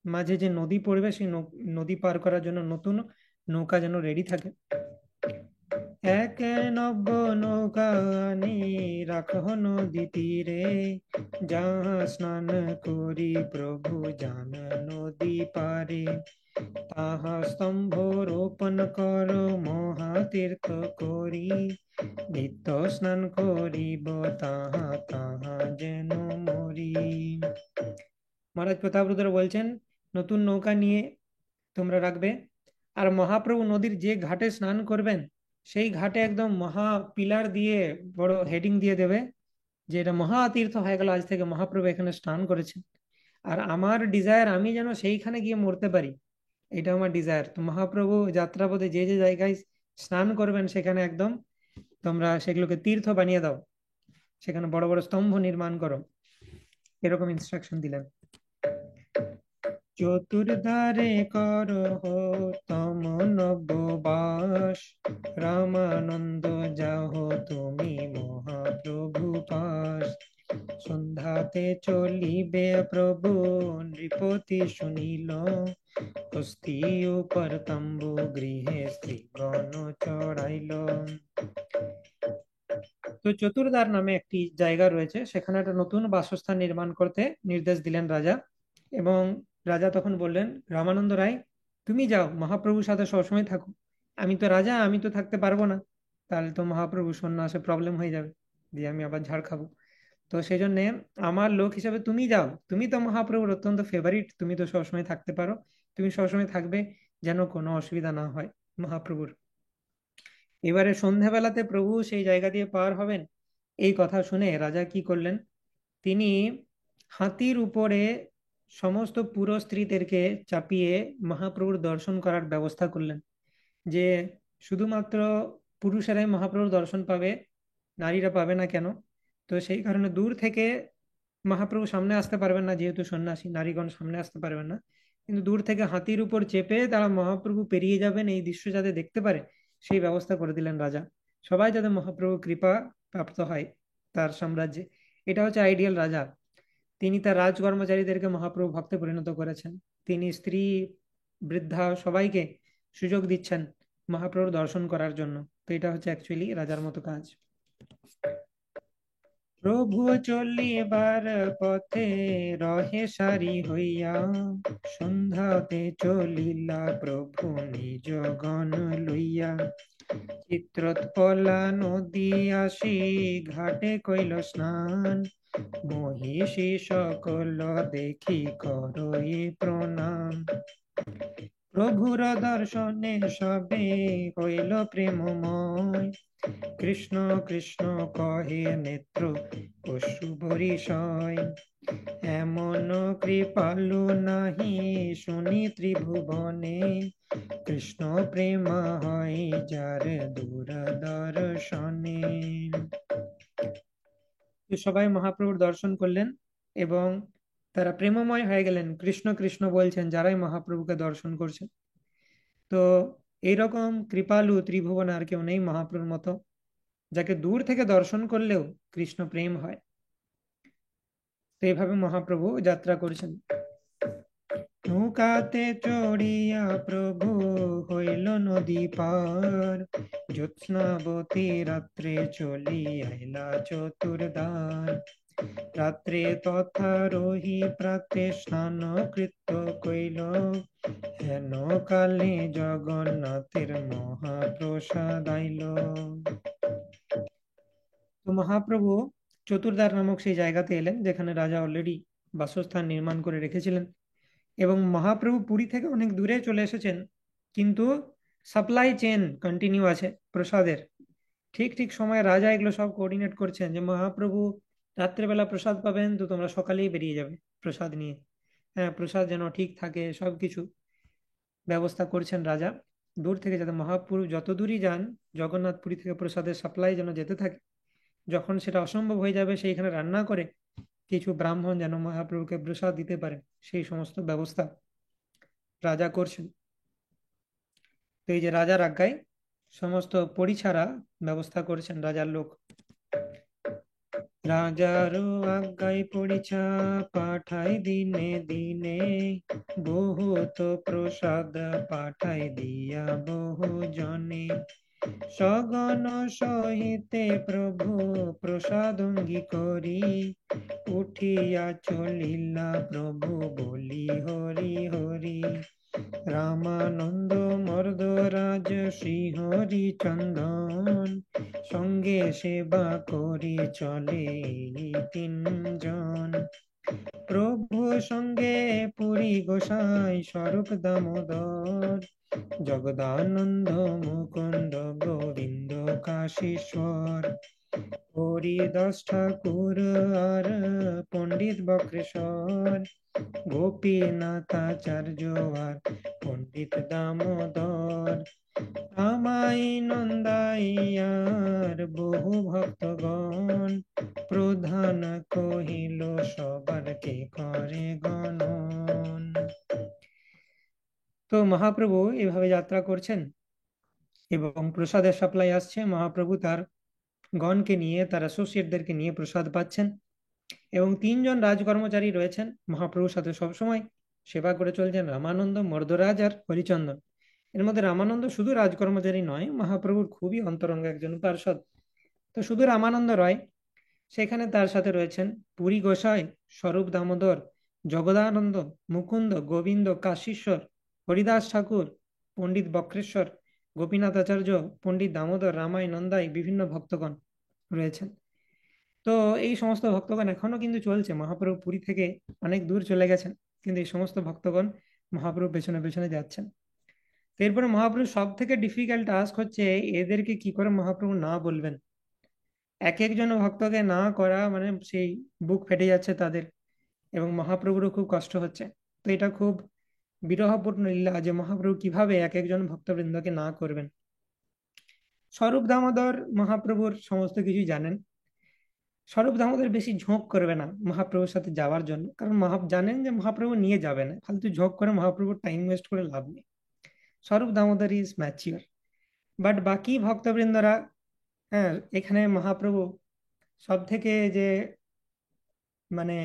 মাঝে যে নদী পড়বে সেই নদী পার করার জন্য নতুন নৌকা যেন রেডি থাকে। এক নব্য নৌকা আনি রাখহ নদী তীরে, যাহা স্নান করি প্রভু যান নদী পারে, তাহা স্তম্ভ রোপণ কর মহাতীর্থ করি, নিত্য স্নান করিব তাহা তাহা যেন মরি। মহারাজ প্রতাপরুদ্র বলছেন, নতুন নৌকা নিয়ে তোমরা রাখবে, আর মহাপ্রভু নদীর যে ঘাটে স্নান করবেন সেই ঘাটে একদম মহা পিলার দিয়ে বড় হেডিং দিয়ে দেবে যে এটা মহাতীর্থ হয়ে গেল, আজ থেকে মহাপ্রভু এখানে স্নান করেছেন। আর আমার ডিজায়ার আমি যেন সেইখানে গিয়ে মরতে পারি, এটা আমার ডিজায়ার। তো মহাপ্রভু যাত্রাপথে যে যে জায়গায় স্নান করবেন সেখানে একদম তোমরা সেগুলোকে তীর্থ বানিয়ে দাও, সেখানে বড় বড় স্তম্ভ নির্মাণ করো, এরকম ইনস্ট্রাকশন দিলেন। চতুর্ধারে করহ তম নববাস, রামানন্দ যাহ তুমি মহাপ্রভু পাশ, সন্ধ্যাতে চলিবে প্রভু নৃপতি শুনিল, হস্তি উপর তম্বু গৃহে স্ত্রীগণ চড়াইল। তো চতুর্দ্বার নামে একটি জায়গা রয়েছে, সেখানে একটা নতুন বাসস্থান নির্মাণ করতে নির্দেশ দিলেন রাজা। এবং রাজা তখন বললেন, রামানন্দ রায় তুমি যাও, মহাপ্রভুর সাথে সবসময় থাকো, আমি তো রাজা, আমি তো থাকতে পারবো না, তাহলে তো মহাপ্রভু সন্ন্যাসে প্রবলেম হয়ে যাবে, দিয়ে আমি আবার ঝাড় খাবো। তো সেই জন্যে আমার লোক হিসাবে তুমি যাও, তুমি তো মহাপ্রভুর অত্যন্ত ফেভারিট, তুমি তো সবসময় থাকতে পারো, তুমি সবসময় থাকবে, যেন কোনো অসুবিধা না হয় মহাপ্রভুর। এবারে সন্ধ্যাবেলাতে প্রভু সেই জায়গা দিয়ে পার হবেন, এই কথা শুনে রাজা কি করলেন, তিনি হাতির উপরে সমস্ত পুরো স্ত্রীদেরকে চাপিয়ে মহাপ্রভুর দর্শন করার ব্যবস্থা করলেন, যে শুধুমাত্র পুরুষেরাই মহাপ্রভুর দর্শন পাবে, নারীরা পাবে না কেন। তো সেই কারণে দূর থেকে মহাপ্রভু সামনে আসতে পারবেন না, যেহেতু সন্ন্যাসী, নারীগণ সামনে আসতে পারবেন না, কিন্তু দূর থেকে হাতির উপর চেপে তারা মহাপ্রভু পেরিয়ে যাবেন, এই দৃশ্য যাতে দেখতে পারে সেই ব্যবস্থা করে দিলেন রাজা, সবাই যাতে মহাপ্রভু কৃপা প্রাপ্ত হয় তার সাম্রাজ্যে। এটা হচ্ছে আইডিয়াল রাজা। তিনি তার রাজকর্মচারীদেরকে মহাপ্রভু ভক্তে পরিণত করেছেন, তিনি স্ত্রী, বৃদ্ধা সবাইকে সুযোগ দিচ্ছেন মহাপ্রভুর দর্শন করার জন্য। তো এটা হচ্ছে অ্যাকচুয়ালি রাজার মতো কাজ। প্রভু চলিবার পথে রহে সারি হইয়া, সন্ধ্যাতে চলিলা প্রভু নিজ গণ লইয়া, চিত্রোৎপলা নদী আসি ঘাটে কইল স্নান, মহিষী সকল দেখি করই প্রণাম, প্রভুর দর্শনে সবে হইল প্রেমময়, কৃষ্ণ কৃষ্ণ কহে নেত্র অশ্রু ভরিষয়, এমন কৃপালু নাহি শুনি ত্রিভুবনে, কৃষ্ণ প্রেম হয় যার দূরদর্শনে। তো সবাই মহাপ্রভুর দর্শন করলেন এবং তারা প্রেমময় হয়ে গেলেন, কৃষ্ণ কৃষ্ণ বলছেন যারাই মহাপ্রভুকে দর্শন করছেন। তো এইরকম কৃপালু ত্রিভুবনে আর কেউ নেই মহাপ্রভুর মতো, যাকে দূর থেকে দর্শন করলেও কৃষ্ণ প্রেম হয়। তো এইভাবে মহাপ্রভু যাত্রা করছেন। নৌকাতে চড়িয়া প্রভু হইল নদী পার, জ্যোৎস্নাবতী রাত্রে চলি আইলা চতুর্দ্বার, রাত্রে তথা রহি প্রাতে স্নান কৃত্য কইল, হেন কালে জগন্নাথের মহাপ্রসাদ আইল। তো মহাপ্রভু চতুর্দ্বার নামক সেই জায়গাতে এলেন যেখানে রাজা অলরেডি বাসস্থান নির্মাণ করে রেখেছিলেন, এবং মহাপ্রভু পুরী থেকে অনেক দূরে চলে এসেছেন, কিন্তু সাপ্লাই চেন কন্টিনিউ আছে প্রসাদের। ঠিক ঠিক সময়ে রাজা এগুলো সব কোঅর্ডিনেট করছেন, যে মহাপ্রভু রাত্রেবেলা প্রসাদ পাবেন, তো তোমরা সকালেই বেরিয়ে যাবে প্রসাদ নিয়ে। হ্যাঁ, প্রসাদ যেন ঠিক থাকে, সবকিছু ব্যবস্থা করছেন রাজা, দূর থেকে যাতে মহাপ্রভু যত দূরই যান জগন্নাথপুরী থেকে প্রসাদের সাপ্লাই যেন যেতে থাকে, যখন সেটা অসম্ভব হয়ে যাবে সেইখানে রান্না করে কিছু ব্রাহ্মণ যেন মহাপ্রভুকে প্রসাদ দিতে পারে সেই সমস্ত ব্যবস্থা রাজা করছেন। তো এই যে রাজার আজ্ঞায় সমস্ত পরিছাড়া ব্যবস্থা করেছেন রাজার লোক। রাজার আজ্ঞায় পরিছা পাঠাই দিনে দিনে, বহুত প্রসাদ পাঠাই দিয়া বহু জনে। সগণ সহিতে প্রভু প্রসাদঙ্গী করি, উঠিয়া চলিলা প্রভু বলি হরি হরি। রামানন্দ মর্দরাজ শ্রীহরি চন্দন, সঙ্গে সেবা করি চলে এই তিনজন। প্রভু সঙ্গে পুরী গোসাই স্বরূপ দামোদর, জগদানন্দ মুকুন্দ গোবিন্দ কাশীশ্বর। হরিদাস ঠাকুর আর পণ্ডিত বক্রেশ্বর, গোপীনাথাচার্য আর পণ্ডিত দামোদর। আমাই নন্দাইয়ার বহু ভক্তগণ, প্রধান কহিল সবার কে করে গণন। তো মহাপ্রভু এভাবে যাত্রা করছেন এবং প্রসাদের সাপ্লাই আসছে। মহাপ্রভু তার গণকে নিয়ে, তার অ্যাসোসিয়েটদেরকে নিয়ে প্রসাদ পাচ্ছেন এবং তিনজন রাজকর্মচারী রয়েছেন মহাপ্রভুর সাথে সবসময় সেবা করে চলছেন, রামানন্দ, মর্দরাজ আর হরিচন্দন। এর মধ্যে রামানন্দ শুধু রাজকর্মচারী নয়, মহাপ্রভুর খুবই অন্তরঙ্গ একজন পার্ষদ। তো শুধু রামানন্দ রয়, সেখানে তার সাথে রয়েছেন পুরী গোসাই, স্বরূপ দামোদর, জগদানন্দ, মুকুন্দ, গোবিন্দ, কাশীশ্বর, হরিদাস ঠাকুর, পণ্ডিত বক্রেশ্বর, গোপীনাথ আচার্য, পণ্ডিত দামোদর, রামাই, নন্দাই, বিভিন্ন ভক্তগণ রয়েছেন। তো এই সমস্ত ভক্তগণ এখনো কিন্তু চলছে। মহাপ্রভু পুরী থেকে অনেক দূর চলে গেছেন, কিন্তু এই সমস্ত ভক্তগণ মহাপ্রভু পেছনে পেছনে যাচ্ছেন। তো এরপরে মহাপ্রভু সব থেকে ডিফিকাল্ট টাস্ক হচ্ছে এদেরকে কি করে মহাপ্রভু না বলবেন। এক একজন ভক্তকে না করা মানে সেই বুক ফেটে যাচ্ছে তাদের, এবং মহাপ্রভুরও খুব কষ্ট হচ্ছে। তো এটা খুব বিরহপূর্ণ লীলা যে মহাপ্রভু কিভাবে এক একজন ভক্তবৃন্দকে না করবেন। স্বরূপ দামোদর মহাপ্রভুর সমস্ত কিছু জানেন। স্বরূপ দামোদর বেশি ঝোঁক করবে না মহাপ্রভুর সাথে যাওয়ার জন্য, কারণ জানেন যে মহাপ্রভু নিয়ে যাবে না, ফালতু ঝোঁক করে মহাপ্রভুর টাইম ওয়েস্ট করে লাভ নেই। স্বরূপ দামোদর ইজ ম্যাচিওর। বাট বাকি ভক্তবৃন্দরা, হ্যাঁ, এখানে মহাপ্রভু সব থেকে যে মানে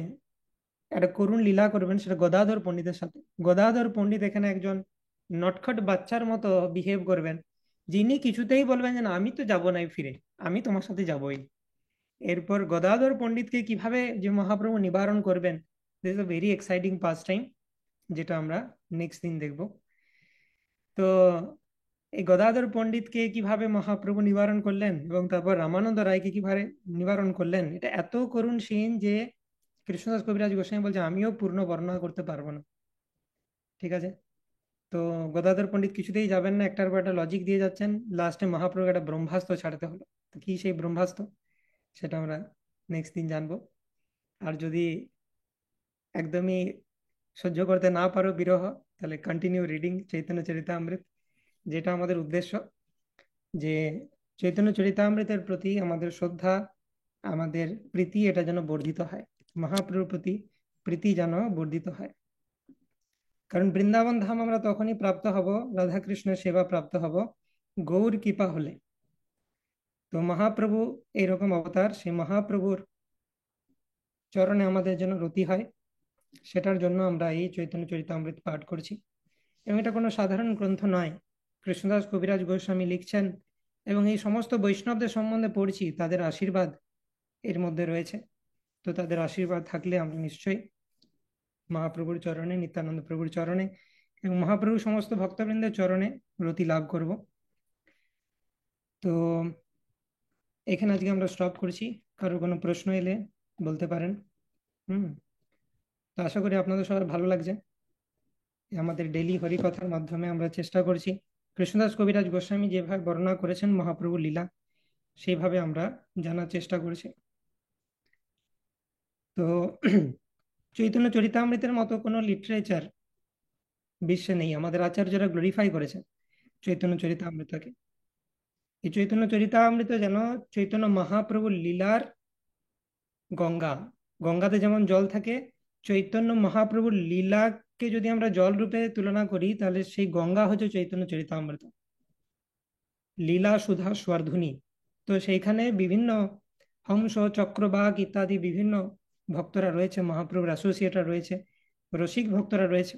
একটা করুণ লীলা করবেন সেটা গদাধর পণ্ডিতের সাথে। গদাধর পণ্ডিত এখানে একজন নটখট বাচ্চার মতো বিহেভ করবেন, যিনি কিছুতেই বলবেন যে না, আমি তো যাবো নাই ফিরে, আমি তোমার সাথে যাবোই। এরপর গদাধর পণ্ডিতকে কিভাবে যে মহাপ্রভু নিবারণ করবেন, this is a very exciting pass time, যেটা আমরা নেক্সট দিন দেখব। তো এই গদাধর পণ্ডিতকে কিভাবে মহাপ্রভু নিবারণ করলেন এবং তারপর রামানন্দ রায়কে কিভাবে নিবারণ করলেন, এটা এত করুণ সিন যে কৃষ্ণদাস কবিরাজ গোস্বামী বলছে আমিও পূর্ণ বর্ণনা করতে পারবো না। ঠিক আছে। তো গদাধর পণ্ডিত কিছুতেই যাবেন না, একটার পর একটা লজিক দিয়ে যাচ্ছেন, লাস্টে মহাপ্রভু একটা ব্রহ্মাস্ত্র ছাড়তে হলো। তো কি সেই ব্রহ্মাস্ত্র, সেটা আমরা নেক্সট দিন জানবো। আর যদি একদমই সহ্য করতে না পারো বিরহ, তাহলে কন্টিনিউ রিডিং চৈতন্য চরিতামৃত, যেটা আমাদের উদ্দেশ্য, যে চৈতন্য চরিতামৃতের প্রতি আমাদের শ্রদ্ধা, আমাদের প্রীতি, এটা যেন বর্ধিত হয়, মহাপ্রভুর প্রতি প্রীতি যেন বর্ধিত হয়। কারণ বৃন্দাবন ধাম আমরা তখনই প্রাপ্ত হব, রাধাকৃষ্ণের সেবা প্রাপ্ত হব গৌর কৃপা হলে। তো মহাপ্রভু এইরকম অবতার, সেই মহাপ্রভুর চরণে আমাদের যেন রতি হয়, সেটার জন্য আমরা এই চৈতন্য চরিতামৃত পাঠ করছি। এবং এটা কোনো সাধারণ গ্রন্থ নয়, কৃষ্ণদাস কবিরাজ গোস্বামী লিখছেন, এবং এই সমস্ত বৈষ্ণবদের সম্বন্ধে পড়ছি, তাদের আশীর্বাদ এর মধ্যে রয়েছে। তো তাদের আশীর্বাদ থাকলে আমরা নিশ্চয়ই মহাপ্রভুর চরণে, নিত্যানন্দ প্রভুর চরণে এবং মহাপ্রভুর সমস্ত ভক্তবৃন্দের চরণে রতি লাভ করব। তো এখানে আজকে আমরা স্টপ করছি। কারোর কোনো প্রশ্ন এলে বলতে পারেন। হুম। তো আশা করি আপনাদের সবার ভালো লাগছে। আমাদের ডেইলি হরিকথার মাধ্যমে আমরা চেষ্টা করছি কৃষ্ণদাস কবিরাজ গোস্বামী যেভাবে বর্ণনা করেছেন মহাপ্রভুর লীলা, সেইভাবে আমরা জানার চেষ্টা করছি। তো চৈতন্য চরিতামৃতের মতো কোনো লিটারেচার বিশ্বে নেই। আমাদের আচার্যরা গ্লোরিফাই করেছেন চৈতন্য চরিতামৃতকে। এই চৈতন্য চরিতামৃত যেন চৈতন্য মহাপ্রভুর লীলার গঙ্গা। গঙ্গাতে যেমন জল থাকে, চৈতন্য মহাপ্রভুর লীলাকে যদি আমরা জল রূপে তুলনা করি, তাহলে সেই গঙ্গা হচ্ছে চৈতন্য চরিতামৃত, লীলা সুধা স্বরধ্বনি। তো সেইখানে বিভিন্ন হংস, চক্রবাক ইত্যাদি বিভিন্ন ভক্তরা রয়েছে, মহাপ্রভুর অ্যাসোসিয়েটরা রয়েছে, রসিক ভক্তরা রয়েছে,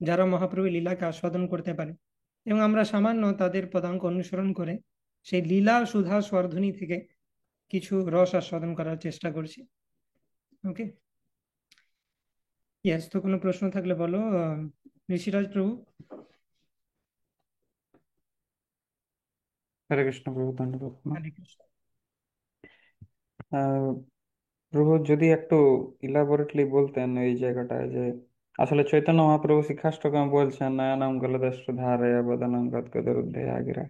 যারা মহাপ্রভুর লীলাকে আস্বাদন করতে পারে। এবং আমরা সামান্য তাদের পদাঙ্ক অনুসরণ করে সেই লীলা সুধা স্বরধ্বনি থেকে কিছু রস আস্বাদন করার চেষ্টা করছি। ওকে, ইয়েস। তো কোনো প্রশ্ন থাকলে বলো, ঋষিরাজ প্রভু। হরে কৃষ্ণ প্রভু, ধন্যবাদ। হরে কৃষ্ণ। আহ, প্রভু যদি একটু ইলাবোরেটলি বলতেন এই জায়গাটায়, যে আসলে চৈতন্য মহাপ্রভু শিক্ষাষ্টকম বলছেন নয়নাম গলদস্যু ধারে বদনম গদগদের আগিরা।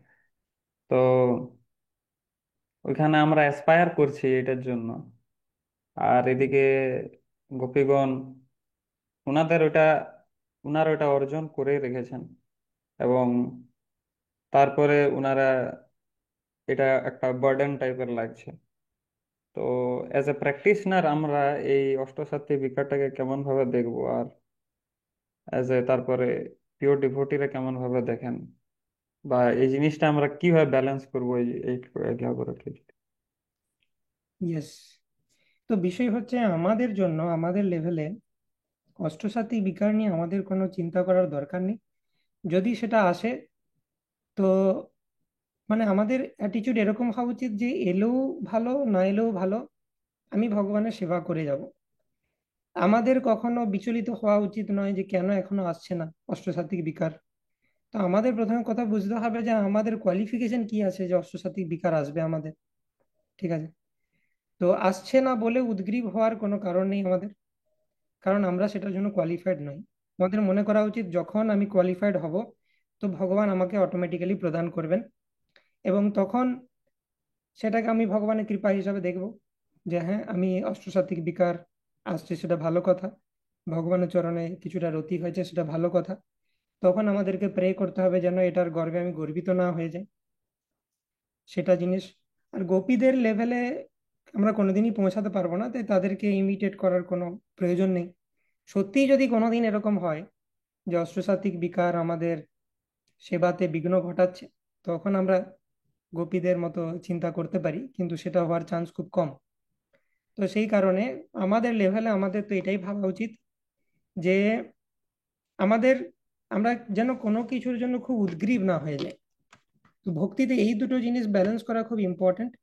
তো ওইখানে আমরা অ্যাসপায়ার করছি এটার জন্য, আর এদিকে গোপীগণ ওনাদের ওটা ওনারা ওটা অর্জন করে রেখেছেন, এবং তারপরে ওনারা এটা একটা বার্ডেন টাইপের লাগছে। তো অ্যাজ এ প্র্যাকটিশনার আমরা এই অষ্টসাত্ত্বিক বিকারটাকে কেমন ভাবে দেখবো, আর অ্যাজ এ তারপরে পিওর ডিভোটিরা কেমন ভাবে দেখেন, বা এই জিনিসটা আমরা কিভাবে ব্যালেন্স করবো, এই elaborately? ইয়েস। তো বিষয় হচ্ছে, আমাদের জন্য আমাদের লেভেলে অষ্টসাত্ত্বিক বিকার নিয়ে আমাদের কোনো চিন্তা করার দরকার নেই। যদি সেটা আসে, তো মানে আমাদের অ্যাটিটিউড এরকম হওয়া উচিত যে এলেও ভালো, না এলেও ভালো, আমি ভগবানের সেবা করে যাব। আমাদের কখনো বিচলিত হওয়া উচিত নয় যে কেন এখনো আসছে না অষ্টসাত্ত্বিক বিকার। তো আমাদের প্রথমে কথা বুঝতে হবে যে আমাদের কোয়ালিফিকেশন কি আছে যে অষ্টসাত্ত্বিক বিকার আসবে আমাদের। ঠিক আছে? তো আসছে না বলে উদ্গ্রীব হওয়ার কোনো কারণ নেই আমাদের, কারণ আমরা সেটার জন্য কোয়ালিফাইড নই। আমাদের মনে করা উচিত যখন আমি কোয়ালিফাইড হব, তো ভগবান আমাকে অটোমেটিক্যালি প্রদান করবেন। এবং তখন সেটাকে আমি ভগবানের কৃপা হিসাবে দেখব, যে হ্যাঁ, আমি অষ্টসাত্ত্বিক বিকার আসছে, সেটা ভালো কথা। ভগবানের চরণে কিছুটা রতি হয়েছে, সেটা ভালো কথা। তখন আমাদেরকে প্রে করতে হবে যেন এটার গর্বে আমি গর্বিত না হয়ে যাই, সেটা জিনিস। আর গোপীদের লেভেলে আমরা কোনোদিনই পৌঁছাতে পারবো না, তাই তাদেরকে ইমিটেট করার কোনো প্রয়োজন নেই। সত্যিই যদি কোনোদিন এরকম হয় যে অষ্টসাত্ত্বিক বিকার আমাদের সেবাতে বিঘ্ন ঘটাচ্ছে, তখন আমরা গোপীদের মতো চিন্তা করতে পারি, কিন্তু সেটা হওয়ার চান্স খুব কম। তো সেই কারণে আমাদের লেভেলে আমাদের তো এটাই ভাবা উচিত যে আমাদের আমরা যেন কোনো কিছুর জন্য খুব উদ্গ্রীব না হয়ে যায়। তো ভক্তিতে এই দুটো জিনিস ব্যালেন্স করা খুব ইম্পর্ট্যান্ট।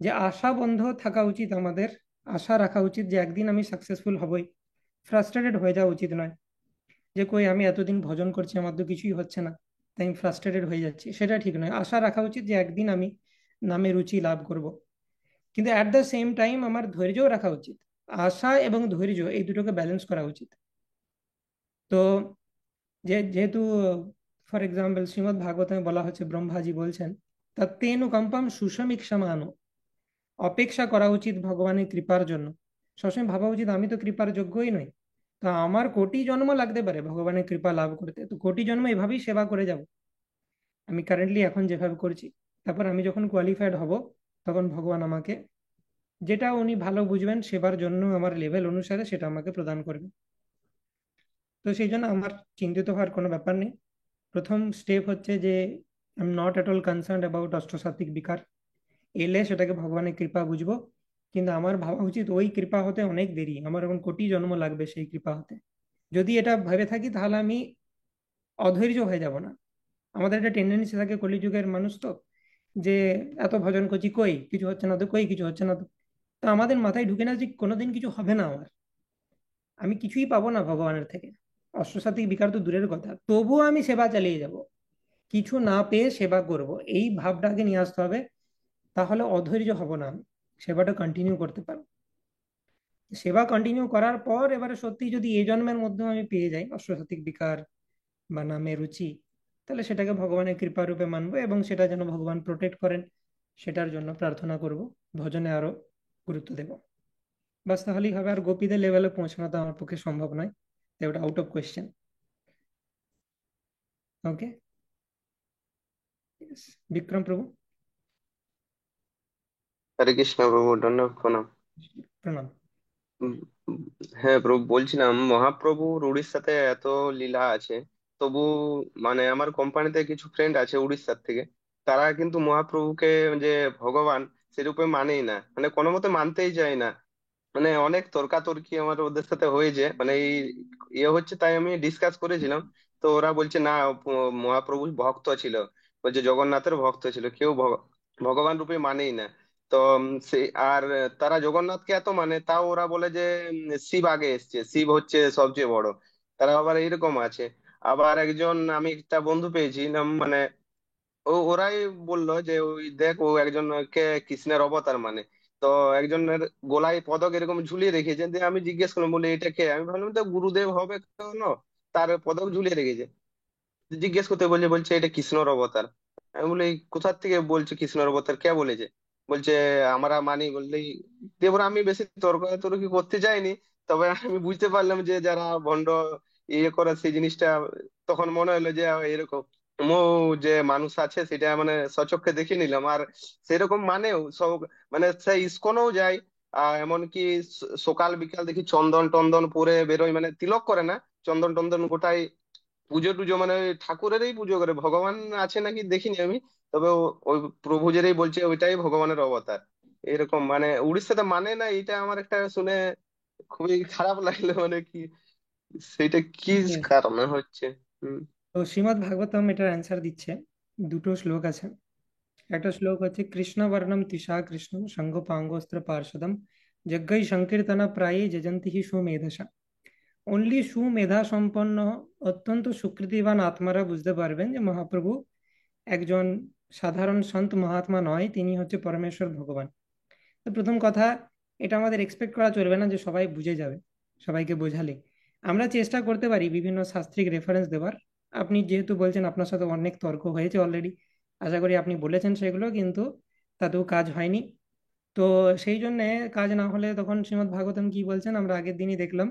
যে আশা বন্ধ থাকা উচিত আমাদের, আশা রাখা উচিত যে একদিন আমি সাকসেসফুল হবই। ফ্রাস্ট্রেটেড হয়ে যাওয়া উচিত নয় যে কই আমি এতদিন ভজন করছি, আমার তো কিছুই হচ্ছে না, তাই আমি ফ্রাস্ট্রেটেড হয়ে যাচ্ছি, সেটা ঠিক নয়। আশা রাখা উচিত যে একদিন আমি নামে রুচি লাভ করব। কিন্তু অ্যাট দ্য সেম টাইম আমার ধৈর্যও রাখা উচিত। আশা এবং ধৈর্য এই দুটোকে ব্যালেন্স করা উচিত। তো যেহেতু ফর এক্সাম্পল শ্রীমদ্ ভাগবতমে বলা হচ্ছে, ব্রহ্মাজি বলছেন, তত্তেনুকম্পম সুসমীক্ষমানো, অপেক্ষা করা উচিত ভগবানের কৃপার জন্য। সবসময় ভাবা উচিত আমি তো কৃপার যোগ্যই নই, তা আমার কোটি জন্ম লাগতে পারে ভগবানের কৃপা লাভ করতে, তো কোটি জন্ম এভাবেই সেবা করে যাব আমি কারেন্টলি এখন যেভাবে করছি। তারপর আমি যখন কোয়ালিফাইড হব, তখন ভগবান আমাকে যেটা উনি ভালো বুঝবেন সেবার জন্য আমার লেভেল অনুসারে সেটা আমাকে প্রদান করবে। তো সেই জন্য আমার চিন্তিত হওয়ার কোনো ব্যাপার নেই। প্রথম স্টেপ হচ্ছে যে I am not at all concern about অষ্টসাত্ত্বিক বিকার। এলে সেটাকে ভগবানের কৃপা বুঝবো, কিন্তু আমার ভাবা উচিত ওই কৃপা হতে অনেক দেরি, আমার এখন কোটি জন্ম লাগবে সেই কৃপা হতে। যদি এটা ভেবে থাকি তাহলে আমি অধৈর্য হয়ে যাব না। আমাদের একটা টেন্ডেন্সি থাকে, কলিযুগের মানুষ তো, যে এত ভজন করছি কই কিছু হচ্ছে না, তো কই কিছু হচ্ছে না, তো তো আমাদের মাথায় ঢুকে না যে কোনোদিন কিছু হবে না আমার, আমি কিছুই পাবো না ভগবানের থেকে। অষ্টসাত্ত্বিক বিকার তো দূরের কথা, তবুও আমি সেবা চালিয়ে যাব, কিছু না পেয়ে সেবা করব, এই ভাবটাকে নিয়ে আসতে হবে। তাহলে অধৈর্য হব না আমি, সেবাটা কন্টিনিউ করতে পারবো। সেবা কন্টিনিউ করার পর এবারে সত্যি যদি এই জন্মের মধ্যে আমি পেয়ে যাই অশ্বসাত্ত্বিক বিকার বা নামে রুচি, তাহলে সেটাকে ভগবানের কৃপা রূপে মানবো, এবং সেটা যেন ভগবান প্রোটেক্ট করেন সেটার জন্য প্রার্থনা করব, ভজনে আরো গুরুত্ব দেব। বাস তাহলেই হবে। আর গোপীদের লেভেলে পৌঁছানো তো আমার পক্ষে সম্ভব নয়, তাই ওটা আউট অফ কোয়েশ্চেন। ওকে, বিক্রম প্রভু। হরে কৃষ্ণ প্রভু, দণ্ডক প্রণাম। প্রণাম। উম, উম, হ্যাঁ প্রভু, বলছিলাম মহাপ্রভুর উড়িষ্যাতে এত লীলা আছে, তবু মানে আমার কোম্পানিতে কিছু ফ্রেন্ড আছে উড়িষ্যার থেকে। তারা কিন্তু মহাপ্রভুকে যে ভগবান সেরূপে মানেই না, মানে কোনো মতে মানতেই চায় না। মানে অনেক তর্কাতর্কি আমার ওদের সাথে হয়েছে, মানে এই ইয়ে হচ্ছে, তাই আমি ডিসকাস করেছিলাম। তো ওরা বলছে না, মহাপ্রভু ভক্ত ছিল, বলছে জগন্নাথের ভক্ত ছিল, কেউ ভগবান রূপে মানেই না। তো সে আর তারা জগন্নাথকে এত মানে, তাও ওরা বলে যে শিব আগে এসছে, শিব হচ্ছে সবচেয়ে বড়। তারা আবার এইরকম আছে। আবার একজন আমি একটা বন্ধু পেয়েছি মানে ওরাই বললো যে ওই দেখ, ও একজনকে কৃষ্ণের অবতার মানে। তো একজনের গলায় পদক এরকম ঝুলিয়ে রেখেছেন, দিয়ে আমি জিজ্ঞেস করলাম, বলে এটা কে? আমি ভাবলাম তো গুরুদেব হবে কেন, তার পদক ঝুলিয়ে রেখেছে। জিজ্ঞেস করতে বলছে, বলছে এটা কৃষ্ণর অবতার। আমি বলি কোথার থেকে বলছো কৃষ্ণর অবতার, কে বলেছে? বলছে আমরা মানি বললেই। এবার আমি বেশি তর্কাতর্কি করতে চাইনি, তবে আমি বুঝতে পারলাম যে যারা ভণ্ড ইয়ে করে সেই জিনিসটা, তখন মনে হলো যে এরকম মো যে মানুষ আছে সেটা মানে সচক্ষে দেখে নিলাম। আর সেরকম মানেও সব, মানে সেই ইস্কনেও যায়। এমনকি সকাল বিকাল দেখি চন্দন টন্দন পরে বেরোয়, মানে তিলক করে না, চন্দন টন্দন গোটাই পুজো টুজো, মানে ওই ঠাকুরেরই পুজো করে। ভগবান আছে নাকি দেখিনি আমি, তবে ওই প্রভু যেটাই বলছে ওইটাই ভগবানের অবতার। এরকম মানে উড়িষ্যাতে মানে না, এটা আমার একটা শুনে খুবই খারাপ লাগলো, মানে কি সেটা কি Yes. কারণে হচ্ছে। হম। তো শ্রীমদ্ ভাগবতম এটার অ্যান্সার দিচ্ছে। দুটো শ্লোক আছে। একটা শ্লোক হচ্ছে, কৃষ্ণ বর্ণম তৃষা কৃষ্ণম সঙ্গপাঙ্গস্ত্র পার্ষদম যজ্ঞৈ সংকীর্তন প্রায়ে যজন্তি হি সুমেধসা। অনলি সুমেধা সম্পন্ন অত্যন্ত সুকৃতিবান আত্মারা বুঝতে পারবেন যে মহাপ্রভু একজন সাধারণ সন্ত মহাত্মা নয়, তিনি হচ্ছে পরমেশ্বর ভগবান। তো প্রথম কথা, এটা আমাদের এক্সপেক্ট করা চলবে না যে সবাই বুঝে যাবে সবাইকে বোঝালে। আমরা চেষ্টা করতে পারি বিভিন্ন শাস্ত্রিক রেফারেন্স দেওয়ার। আপনি যেহেতু বলছেন আপনার সাথে অনেক তর্ক হয়েছে অলরেডি, আশা করি আপনি বলেছেন সেগুলো, কিন্তু তাতেও কাজ হয়নি। তো সেই জন্য কাজ না হলে তখন শ্রীমদ্ ভাগবতম কি বলছেন আমরা আগের দিনই দেখলাম,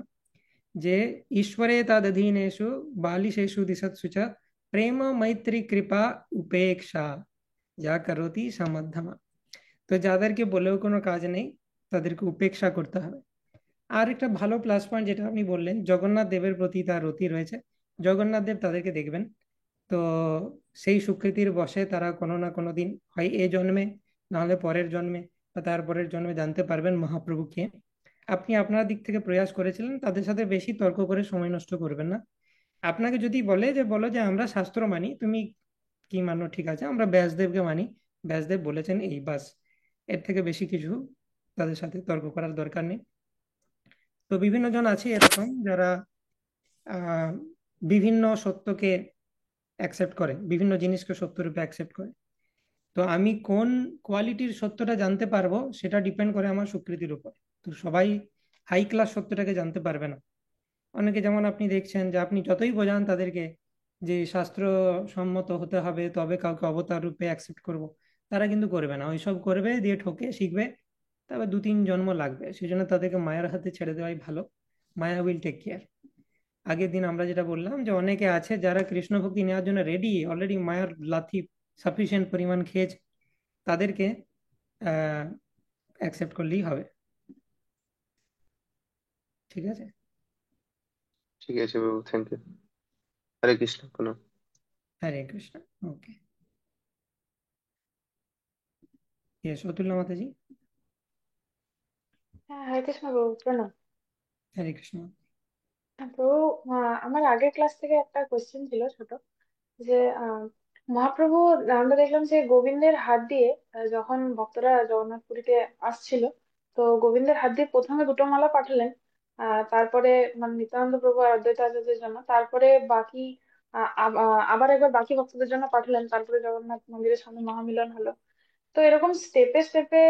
যে ঈশ্বরে তদধীনেষু বালিশেষু দিশৎসু চ প্রেম মৈত্রী কৃপা উপেক্ষা যা করতি সমধ্যমা। তো যাদেরকে বলেও কোনো কাজ নেই, তাদেরকে উপেক্ষা করতে হবে। আর একটা ভালো প্লাস পয়েন্ট যেটা আপনি বললেন, জগন্নাথ দেবের প্রতি তার রতি রয়েছে। জগন্নাথ দেব তাদেরকে দেখবেন। তো সেই সুকৃতির বশে তারা কোনো না কোনো দিন, হয় এ জন্মে, নাহলে পরের জন্মে বা তার পরের জন্মে জানতে পারবেন মহাপ্রভুকে। আপনি আপনার দিক থেকে প্রয়াস করেছিলেন, তাদের সাথে বেশি তর্ক করে সময় নষ্ট করবেন না। আপনাকে যদি বলে যে বলো যে আমরা শাস্ত্র মানি, তুমি কি মানো ঠিক আছে, আমরা ব্যাসদেবকে মানি, ব্যাসদেব বলেছেন এই বাস। এর থেকে বেশি কিছু তাদের সাথে তর্ক করার দরকার নেই। তো বিভিন্ন জন আছে এরকম যারা আহ, বিভিন্ন সত্যকে অ্যাকসেপ্ট করে, বিভিন্ন জিনিসকে সত্যরূপে অ্যাকসেপ্ট করে। তো আমি কোন কোয়ালিটির সত্যটা জানতে পারবো সেটা ডিপেন্ড করে আমার স্বীকৃতির উপর। তো সবাই হাই ক্লাস সত্যটাকে জানতে পারবে না। অনেকে যেমন আপনি দেখছেন যে আপনি যতই বোঝান তাদেরকে যে শাস্ত্র সম্মত হতে হবে তবে কাউকে অবতার রূপে অ্যাকসেপ্ট করব, তারা কিন্তু করবে না, ওইসব করবে দিয়ে ঠকে শিখবে। তবে 2-3 জন্ম লাগবে, সেই জন্য তাদেরকে মায়ের হাতে ছেড়ে দেওয়াই ভালো। মায়া উইল টেক কেয়ার। আগের দিন আমরা যেটা বললাম যে অনেকে আছে যারা কৃষ্ণ ভক্তি নেওয়ার জন্য রেডি, অলরেডি মায়ের লাথি সাফিসিয়েন্ট পরিমাণ খেয়েছে, তাদেরকে অ্যাকসেপ্ট করলেই হবে। ঠিক আছে। ঠিক আছে প্রভু, থ্যাংক ইউ। হরে কৃষ্ণ প্রণাম। হরে কৃষ্ণ। ওকে। ইয়েস, অতুল্য মাতাজি। হ্যাঁ, হরে কৃষ্ণ প্রভু, প্রণাম। হরে কৃষ্ণ। প্রভু, আমার আগের ক্লাস থেকে একটা কোশ্চেন ছিল ছোট, যে আহ, মহাপ্রভু, আমরা দেখলাম যে গোবিন্দের হাত দিয়ে যখন ভক্তরা জগন্নাথ পুরীতে আসছিল, তো গোবিন্দের হাত দিয়ে প্রথমে দুটো মালা পাঠালেন, তারপরে মানে নিত্যানন্দ প্রভু আর অদ্বৈত আচার্যের জন্য, তারপরে বাকি আবার একবার বাকি ভক্তদের জন্য পাঠালেন, তারপরে জগন্নাথ মন্দিরের সামনে মহামিলন হলো। তো এরকম স্টেপে স্টেপে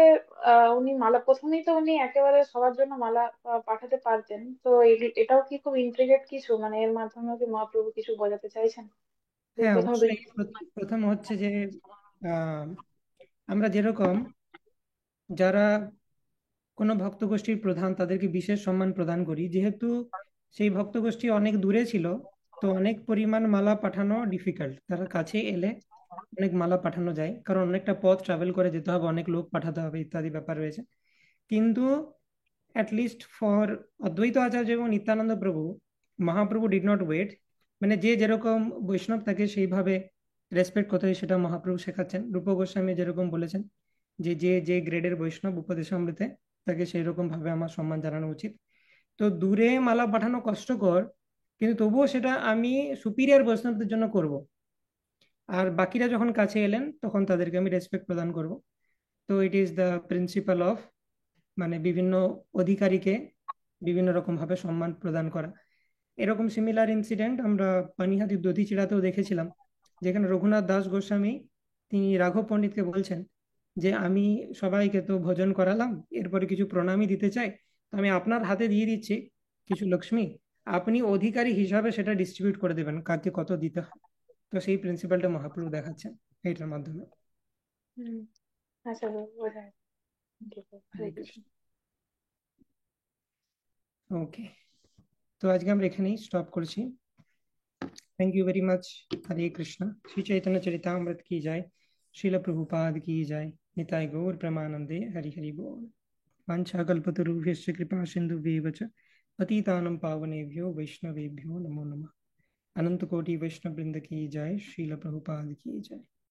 উনি মালা, প্রথমেই তো উনি একেবারে সবার জন্য মালা পাঠাতে পারতেন, তো এটাও কি খুব ইন্ট্রিগেট কিছু, মানে এর মাধ্যমে কি মহাপ্রভু কিছু বোঝাতে চাইছেন যে হ্যাঁ, প্রথমে অবশ্যই। প্রথম হচ্ছে যে আহ, আমরা যেরকম যারা কোনো ভক্ত গোষ্ঠীর প্রধান তাদেরকে বিশেষ সম্মান প্রদান করি, যেহেতু সেই ভক্ত গোষ্ঠী অনেক দূরে ছিল, তো অনেক পরিমাণ মালা পাঠানো ডিফিকাল্ট, তারা কাছে এলে অনেক মালা পাঠানো যায়, কারণ অনেকটা পথ ট্রাভেল করে যেতে হবে, অনেক লোক পাঠাতে হবে ইত্যাদি ব্যাপার রয়েছে। কিন্তু অ্যাটলিস্ট ফর অদ্বৈত আচার্য এবং নিত্যানন্দ প্রভু, মহাপ্রভু ডিড নট ওয়েট। মানে যে যেরকম বৈষ্ণব তাকে সেইভাবে রেসপেক্ট করতে হয় সেটা মহাপ্রভু শেখাচ্ছেন। রূপ গোস্বামী যেরকম বলেছেন যে যে যে গ্রেডের বৈষ্ণব উপদেশামৃতে, তাকে সেই রকম ভাবে আমার সম্মান জানানো উচিত। তো দূরে মালা পাঠানো কষ্টকর, কিন্তু তবুও সেটা আমি সুপিরিয়র বৈষ্ণবদের জন্য করব। আর বাকিরা যখন কাছে এলেন তখন তাদেরকে আমি রেসপেক্ট প্রদান করব। তো it is the principal of, মানে বিভিন্ন অধিকারীকে বিভিন্ন রকম ভাবে সম্মান প্রদান করা। এরকম সিমিলার ইনসিডেন্ট আমরা পানিহাটি দধিচিড়াতেও দেখেছিলাম, যেখানে রঘুনাথ দাস গোস্বামী তিনি রাঘব পণ্ডিতকে বলছেন যে আমি সবাইকে তো ভোজন করালাম, এরপরে কিছু প্রণামী দিতে চাই, তো আমি আপনার হাতে দিয়ে দিচ্ছি কিছু লক্ষ্মী, আপনি অধিকারী হিসাবে সেটা ডিস্ট্রিবিউট করে দেবেন কাকে কত দিতে হয়। তো সেই প্রিন্সিপালটা মহাপ্রভু দেখাচ্ছেন এইটার মাধ্যমে। হুম। আচ্ছা ব্রো, বোঝা গেছে। ঠিক আছে, হরে হরে কৃষ্ণ। কৃষ্ণ। ওকে, তো আজকে আমরা এখানেই স্টপ করছি। Thank you very much. Hare Krishna. Shri Chaitanya Charitamrita की जाए, श्रील प्रभुपाद की जाए, निताय गौर प्रमानंदे, हरि हरि बोल। वाञ्छाकल्पतरुभ्यश्च कृपा सिन्धुभ्येव च पतितानं पावनेभ्यो वैष्णवेभ्यो नमो नमः। अनंत कोटि वैष्णव वृंद की जाए, श्रील प्रभुपाद की जाए।